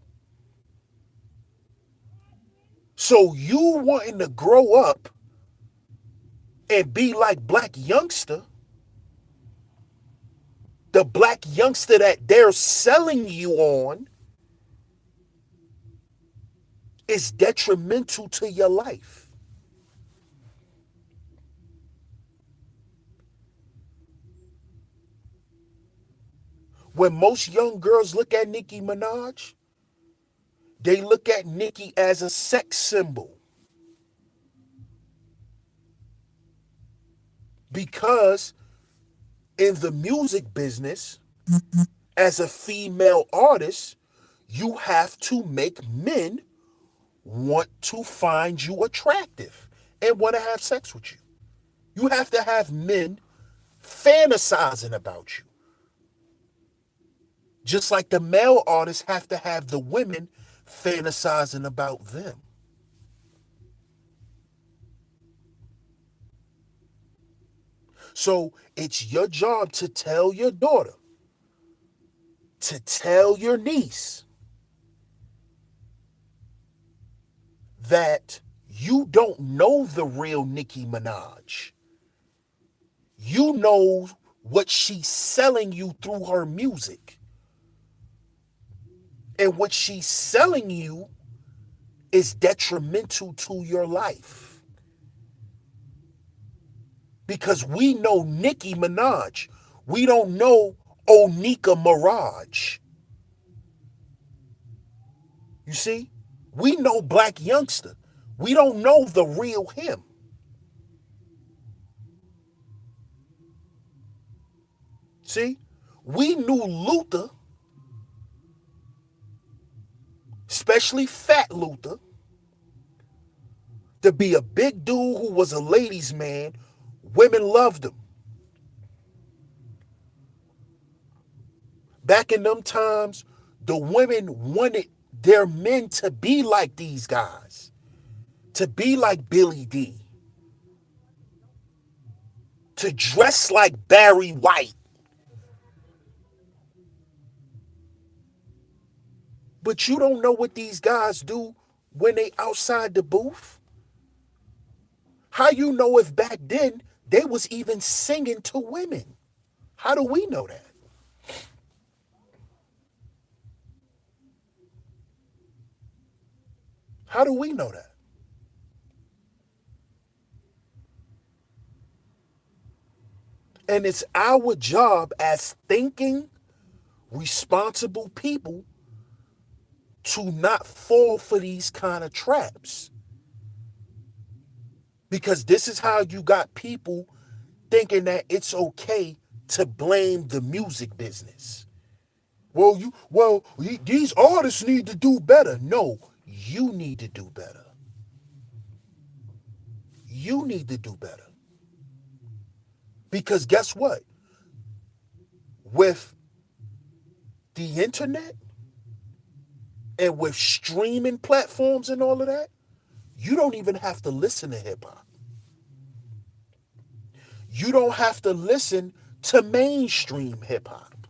S1: So you wanting to grow up and be like black youngster, the black youngster that they're selling you on, is detrimental to your life. When most young girls look at Nicki Minaj, they look at Nicki as a sex symbol, because in the music business, as a female artist, you have to make men want to find you attractive and want to have sex with you. You have to have men fantasizing about you. Just like the male artists have to have the women fantasizing about them. So it's your job to tell your daughter, to tell your niece, that you don't know the real Nicki Minaj. You know what she's selling you through her music. And what she's selling you is detrimental to your life. Because we know Nicki Minaj. We don't know Onika Mirage. You see? We know Black Youngster. We don't know the real him. See? We knew Luther, especially Fat Luther, to be a big dude who was a ladies' man. Women loved him. Back in them times, the women wanted their men to be like these guys, to be like Billy D, to dress like Barry White. But you don't know what these guys do when they outside the booth? How you know if back then they was even singing to women? How do we know that? How do we know that? And it's our job as thinking, responsible people to not fall for these kind of traps. Because this is how you got people thinking that it's okay to blame the music business. These artists need to do better. No, you need to do better. You need to do better. Because guess what? With the internet and with streaming platforms and all of that, you don't even have to listen to hip hop. You don't have to listen to mainstream hip hop.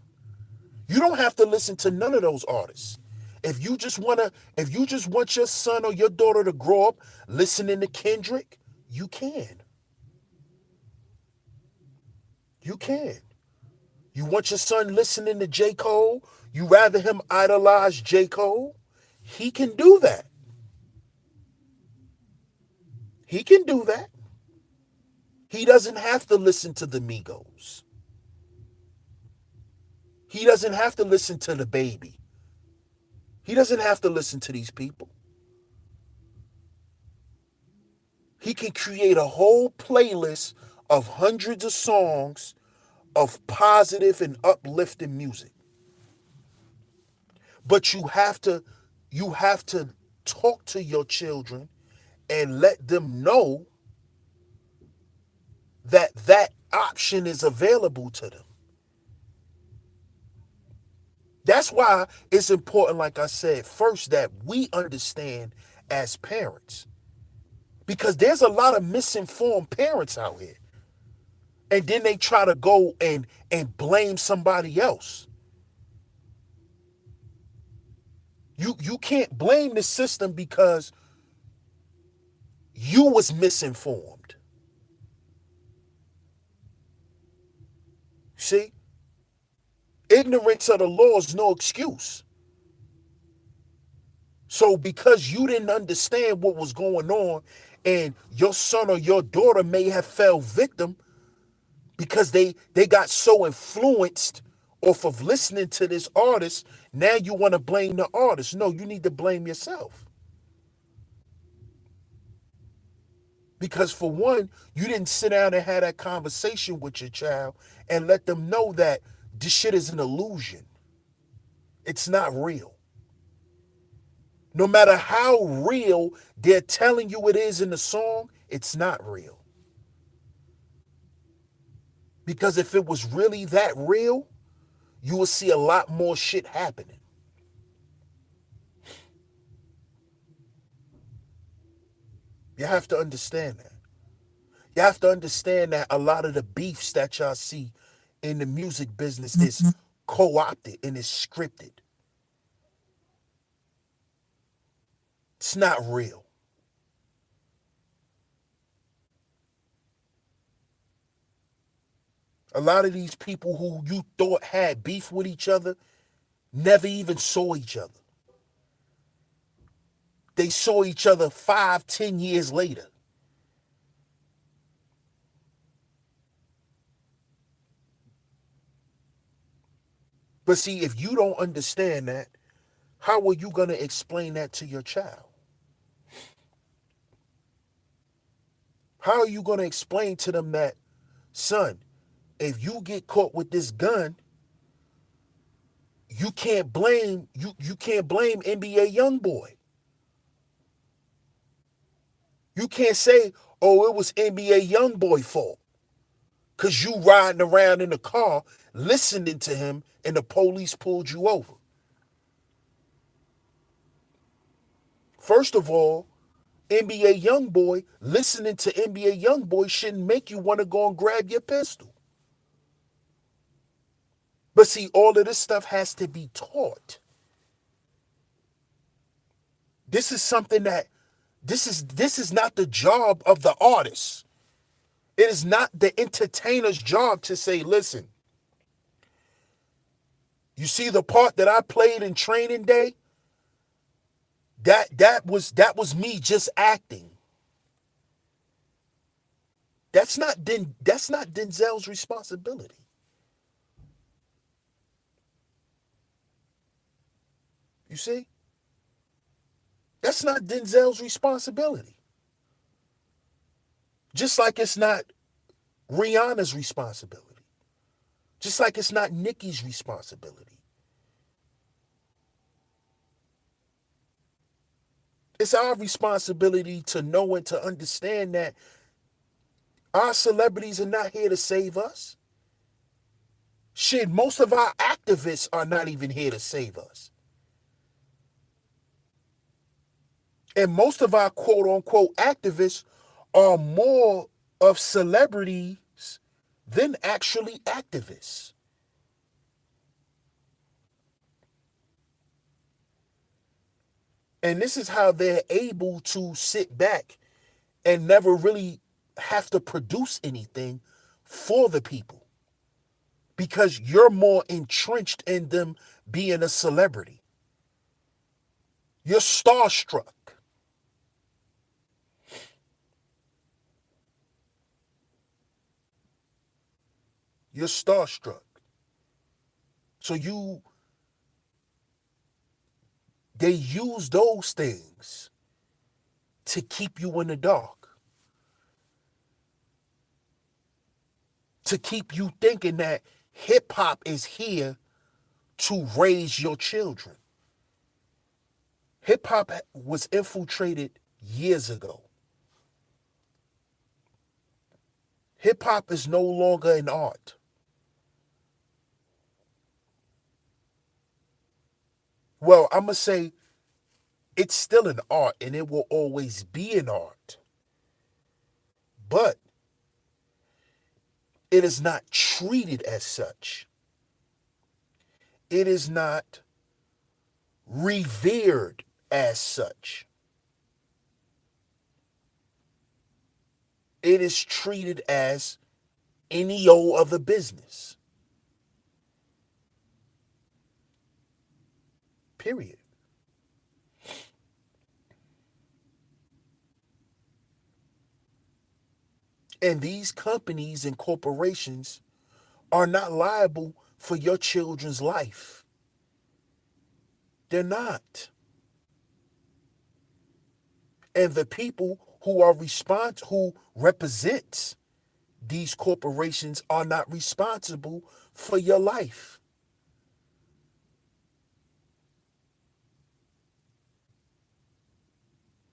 S1: You don't have to listen to none of those artists. If you just want your son or your daughter to grow up listening to Kendrick, you can. You can. You want your son listening to J. Cole? You rather him idolize J. Cole? He can do that. He can do that. He doesn't have to listen to the Migos. He doesn't have to listen to the Baby. He doesn't have to listen to these people. He can create a whole playlist of hundreds of songs of positive and uplifting music. But you have to talk to your children and let them know that option is available to them. That's why it's important, like I said, first that we understand as parents. Because there's a lot of misinformed parents out here. And then they try to go and blame somebody else. You can't blame the system because you was misinformed. See? Ignorance of the law is no excuse. So because you didn't understand what was going on and your son or your daughter may have fell victim because they got so influenced off of listening to this artist, now you want to blame the artist. No, you need to blame yourself. Because for one, you didn't sit down and have that conversation with your child and let them know that this shit is an illusion. It's not real. No matter how real they're telling you it is in the song, it's not real. Because if it was really that real, you will see a lot more shit happening. You have to understand that. You have to understand that a lot of the beefs that y'all see in the music business is co-opted and is scripted. It's not real. A lot of these people who you thought had beef with each other never even saw each other. They saw each other 5, 10 years later. But see, if you don't understand that, how are you going to explain that to your child? How are you going to explain to them that, son, if you get caught with this gun, you can't blame NBA Youngboy. You can't say, oh, it was NBA Youngboy fault. Because you riding around in the car listening to him and the police pulled you over. First of all, NBA Youngboy, listening to NBA Youngboy shouldn't make you want to go and grab your pistol. But see, all of this stuff has to be taught. This is something that, this is not the job of the artist. It is not the entertainer's job to say, listen, you see the part that I played in Training Day? That was me just acting. That's not Denzel's responsibility. You see? That's not Denzel's responsibility. Just like it's not Rihanna's responsibility. Just like it's not Nicki's responsibility. It's our responsibility to know and to understand that our celebrities are not here to save us. Shit, most of our activists are not even here to save us. And most of our quote unquote activists are more of celebrities than actually activists. And this is how they're able to sit back and never really have to produce anything for the people because you're more entrenched in them being a celebrity. You're starstruck. You're starstruck. So they use those things to keep you in the dark. To keep you thinking that hip hop is here to raise your children. Hip hop was infiltrated years ago. Hip hop is no longer an art. Well, I'm going to say it's still an art and it will always be an art. But it is not treated as such. It is not revered as such. It is treated as any old other business. Period. And these companies and corporations are not liable for your children's life. They're not. And the people who represents these corporations are not responsible for your life.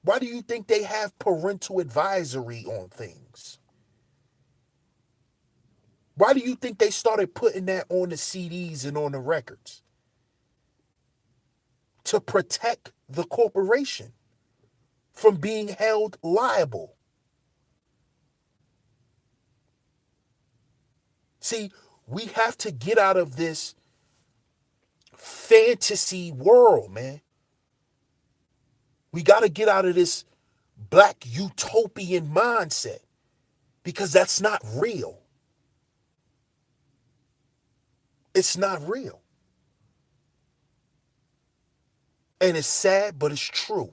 S1: Why do you think they have parental advisory on things? Why do you think they started putting that on the CDs and on the records? To protect the corporation from being held liable. See, we have to get out of this fantasy world, man. We got to get out of this black utopian mindset because that's not real. It's not real. And it's sad, but it's true.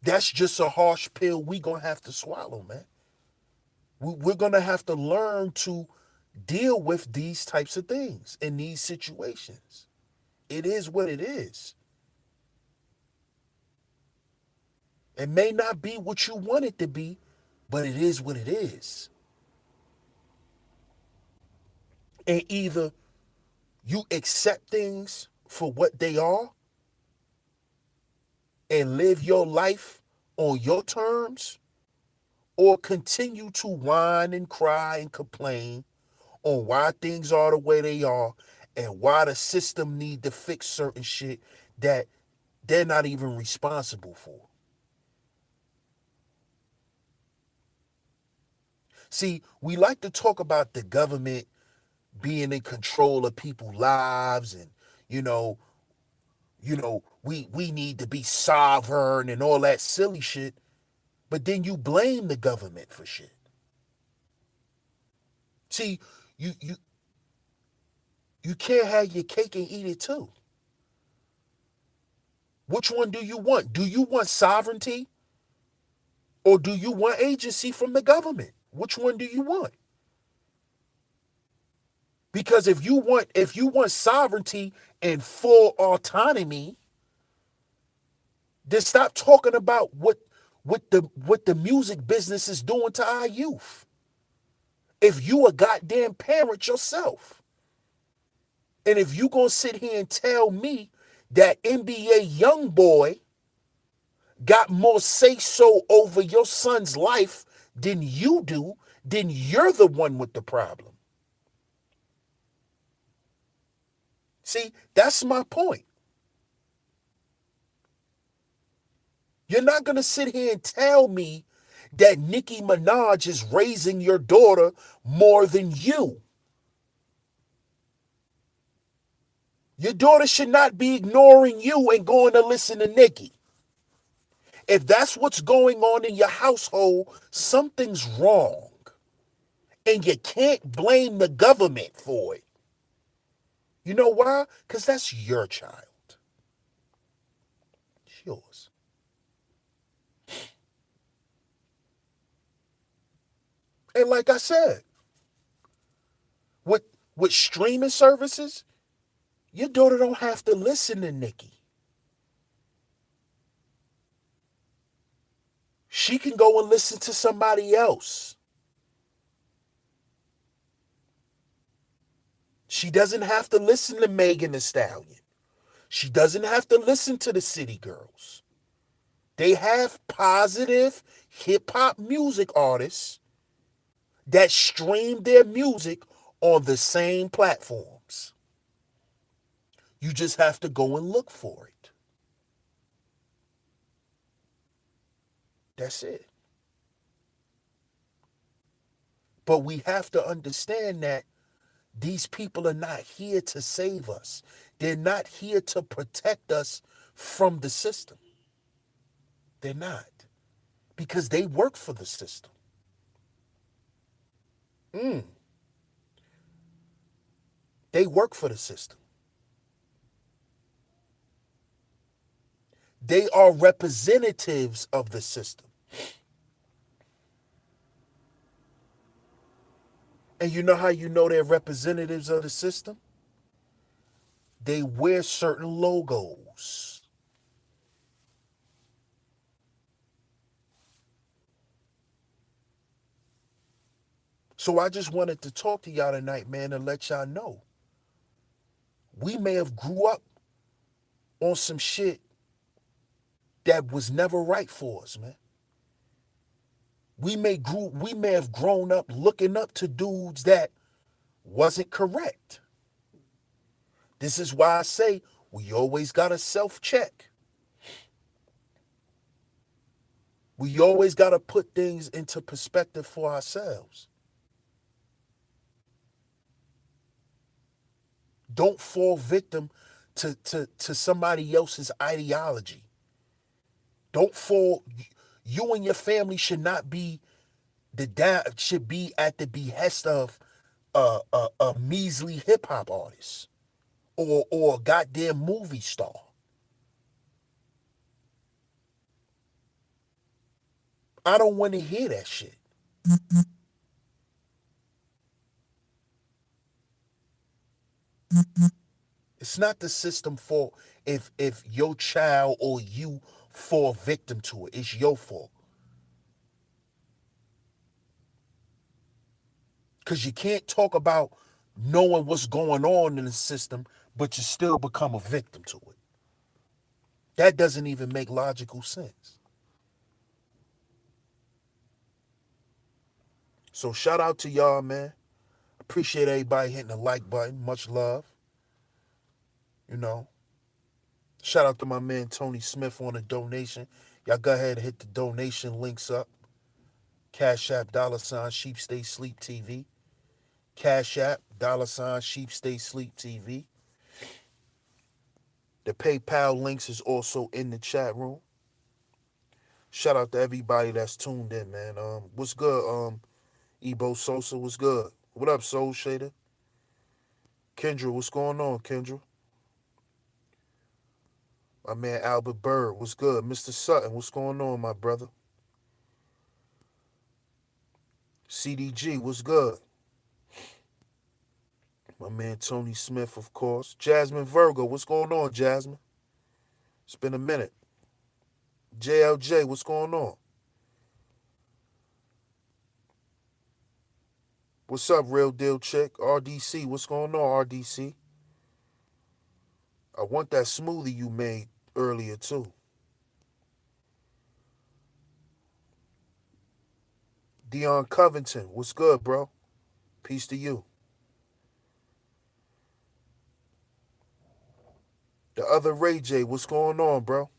S1: That's just a harsh pill we gonna have to swallow, man. We're gonna have to learn to deal with these types of things in these situations. It is what it is. It may not be what you want it to be, but it is what it is. And either you accept things for what they are and live your life on your terms, or continue to whine and cry and complain on why things are the way they are and why the system need to fix certain shit that they're not even responsible for. See, we like to talk about the government being in control of people's lives and, you know, we need to be sovereign and all that silly shit, but then you blame the government for shit. See, you can't have your cake and eat it too. Which one do you want? Do you want sovereignty Or do you want agency from the government? Which one do you want? Because if you want sovereignty and full autonomy, then stop talking about what the music business is doing to our youth. If you a goddamn parent yourself, and if you gonna sit here and tell me that NBA young boy got more say so over your son's life than you do, then you're the one with the problem. See, that's my point. You're not going to sit here and tell me that Nicki Minaj is raising your daughter more than you. Your daughter should not be ignoring you and going to listen to Nicki. If that's what's going on in your household, something's wrong. And you can't blame the government for it. You know why? Because that's your child. It's yours. And like I said, with streaming services, your daughter don't have to listen to Nicki. She can go and listen to somebody else. She doesn't have to listen to Megan Thee Stallion. She doesn't have to listen to the City Girls. They have positive hip hop music artists that stream their music on the same platforms. You just have to go and look for it. That's it. But we have to understand that these people are not here to save us. They're not here to protect us from the system. They're not. Because they work for the system. They work for the system. They are representatives of the system. And you know how you know they're representatives of the system? They wear certain logos. So I just wanted to talk to y'all tonight, man, and let y'all know. We may have grew up on some shit that was never right for us, man. We may have grown up looking up to dudes that wasn't correct. This is why I say we always gotta self-check. We always gotta put things into perspective for ourselves. Don't fall victim to somebody else's ideology. Don't fall. You and your family should not be should be at the behest of a measly hip hop artist or a goddamn movie star. I don't want to hear that shit. It's not the system fault if your child or you fall victim to it. It's your fault. Because you can't talk about knowing what's going on in the system, but you still become a victim to it. That doesn't even make logical sense. So shout out to y'all, man. Appreciate everybody hitting the like button. Much love. You know. Shout out to my man Tony Smith on the donation. Y'all go ahead and hit the donation links up. Cash App $Sheep Stay Sleep TV. Cash App $Sheep Stay Sleep TV. The PayPal links is also in the chat room. Shout out to everybody that's tuned in, man. What's good? Ebo Sosa, what's good? What up, Soul Shader? Kendra, what's going on, Kendra? My man Albert Bird, what's good? Mr. Sutton, what's going on, my brother? CDG, what's good? My man Tony Smith, of course. Jasmine Virgo, what's going on, Jasmine? It's been a minute. JLJ, what's going on? What's up, real deal chick? RDC, what's going on, RDC? I want that smoothie you made earlier, too. Dion Covington, what's good, bro? Peace to you. The other Ray J, what's going on, bro?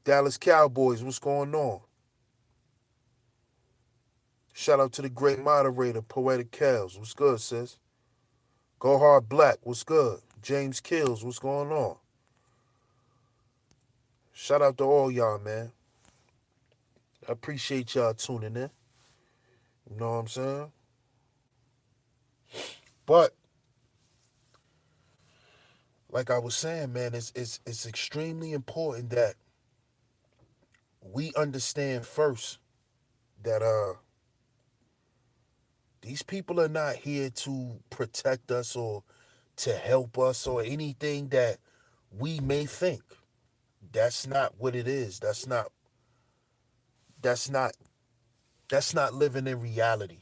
S1: Dallas Cowboys, what's going on? Shout out to the great moderator, Poetic Kels. What's good, sis? Go Hard Black, what's good? James Kills, what's going on? Shout out to all y'all, man. I appreciate y'all tuning in. You know what I'm saying? But like I was saying, man, it's extremely important that we understand first that these people are not here to protect us or to help us or anything that we may think. That's not what it is. That's not that's not living in reality.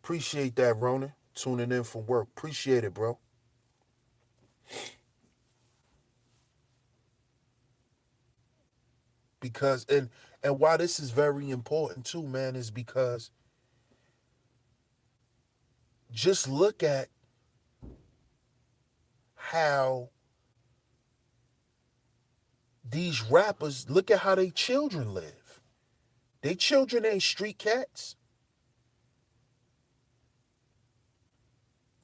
S1: Appreciate that, Ronan. Tuning in from work. Appreciate it, bro. Because and why this is very important too, man, is because just look at how these rappers look at how they children live. They children ain't street cats.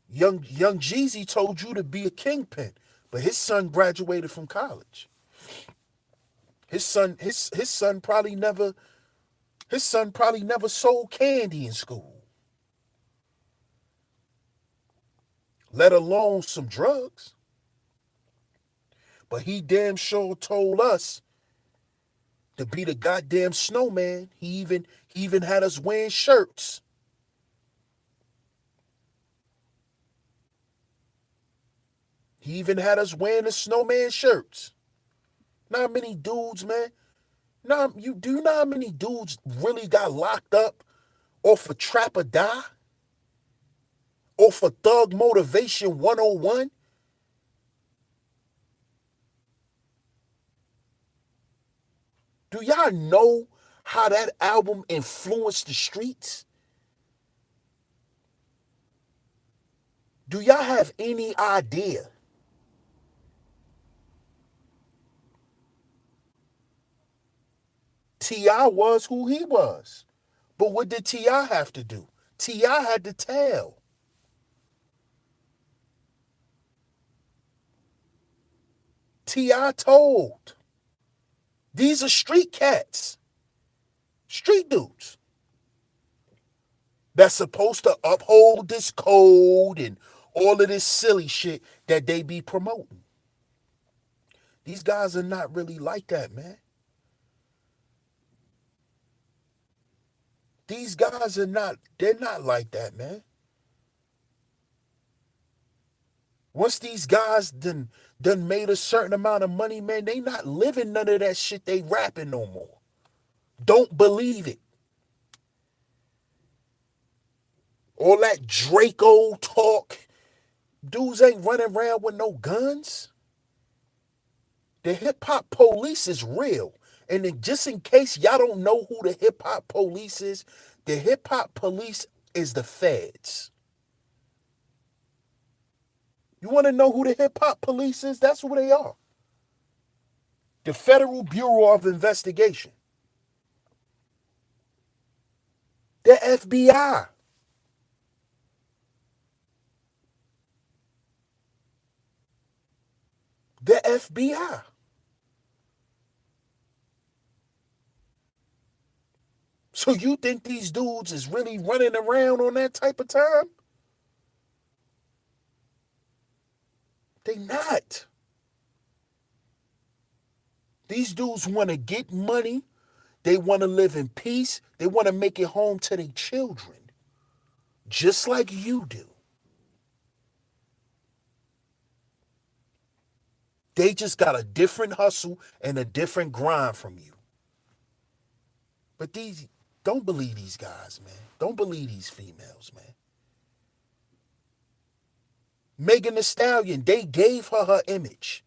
S1: Young Jeezy told you to be a kingpin, but his son graduated from college. His son probably never sold candy in school, let alone some drugs. But he damn sure told us to be the goddamn snowman. He even had us wearing shirts. He even had us wearing the snowman shirts. Not many dudes, man. Now you do you know how many dudes really got locked up off of Trap or Die? Off of Thug Motivation 101? Do y'all know how that album influenced the streets? Do y'all have any idea? T.I. was who he was. But what did T.I. have to do? T.I. had to tell. T.I. told. These are street cats. Street dudes. That's supposed to uphold this code and all of this silly shit that they be promoting. These guys are not really like that, man. These guys they're not like that, man. Once these guys done made a certain amount of money, man, they not living none of that shit they rapping no more. Don't believe it. All that Draco talk. Dudes ain't running around with no guns. The hip hop police is real. And then just in case y'all don't know who the hip hop police is, the hip hop police is the feds. You want to know who the hip hop police is? That's who they are. The Federal Bureau of Investigation. The FBI. The FBI. So you think these dudes is really running around on that type of time? They not. These dudes want to get money. They want to live in peace. They want to make it home to their children, just like you do. They just got a different hustle and a different grind from you. But don't believe these guys, man. Don't believe these females, man. Megan Thee Stallion, they gave her her image.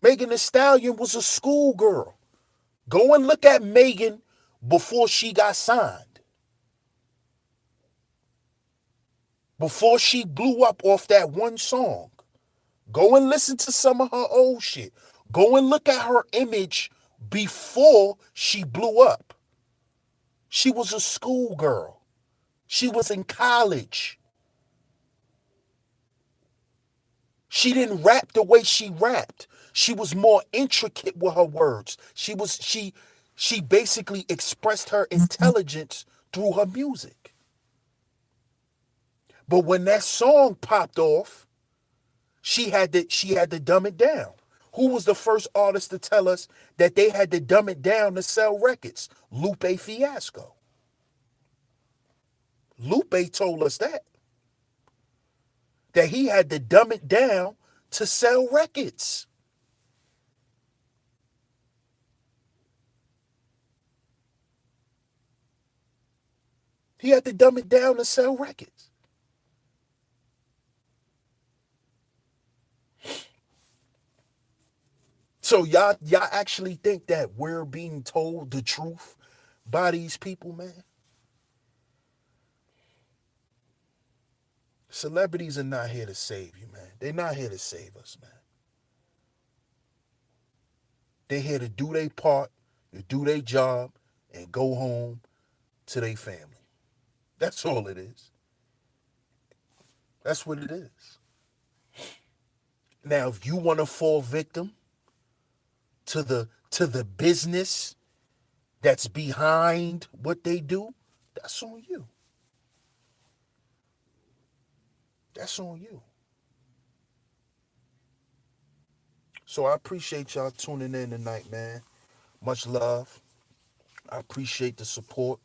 S1: Megan Thee Stallion was a schoolgirl. Go and look at Megan before she got signed. Before she blew up off that one song. Go and listen to some of her old shit. Go and look at her image before she blew up. She was a schoolgirl. She was in college. She didn't rap the way she rapped. She was more intricate with her words. She basically expressed her intelligence through her music. But when that song popped off, she had to dumb it down. Who was the first artist to tell us that they had to dumb it down to sell records? Lupe Fiasco. Lupe told us that he had to dumb it down to sell records. He had to dumb it down to sell records. So y'all actually think that we're being told the truth by these people, man? Celebrities are not here to save you, man. They're not here to save us, man. They're here to do their part, to do their job, and go home to their family. That's all it is. That's what it is. Now, if you want to fall victim to the business that's behind what they do, that's on you. That's on you. So I appreciate y'all tuning in tonight, man. Much love. I appreciate the support.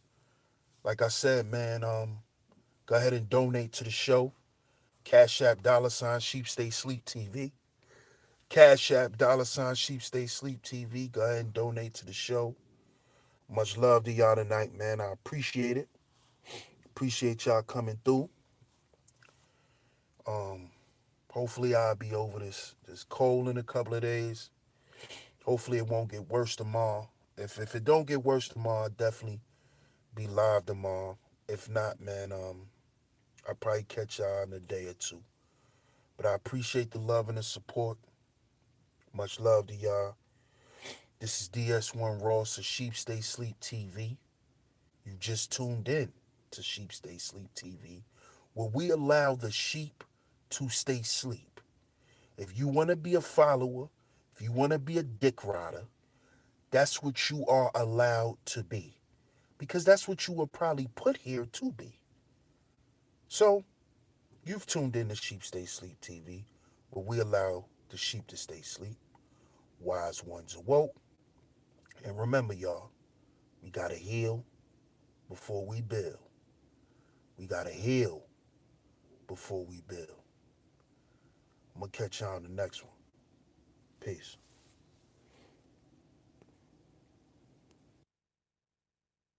S1: Like I said, man, go ahead and donate to the show. Cash App $Sheep Stay Sleep TV. Cash App $Sheep Stay Sleep TV. Go ahead and donate to the show. Much love to y'all tonight, man. I appreciate it. Appreciate y'all coming through. Hopefully I'll be over this cold in a couple of days. Hopefully it won't get worse tomorrow. If it don't get worse tomorrow, I'll definitely be live tomorrow. If not, man, I'll probably catch y'all in a day or two. But I appreciate the love and the support. Much love to y'all. This is DS1 Ross of Sheep Stay Sleep TV. You just tuned in to Sheep Stay Sleep TV, where we allow the sheep to stay asleep. If you want to be a follower, if you want to be a dick rider, that's what you are allowed to be. Because that's what you were probably put here to be. So, you've tuned in to Sheep Stay Sleep TV, where we allow the sheep to stay asleep. Wise ones awoke. And remember, y'all, we got to heal before we build. We got to heal before we build. I'm going to catch y'all on the next one. Peace.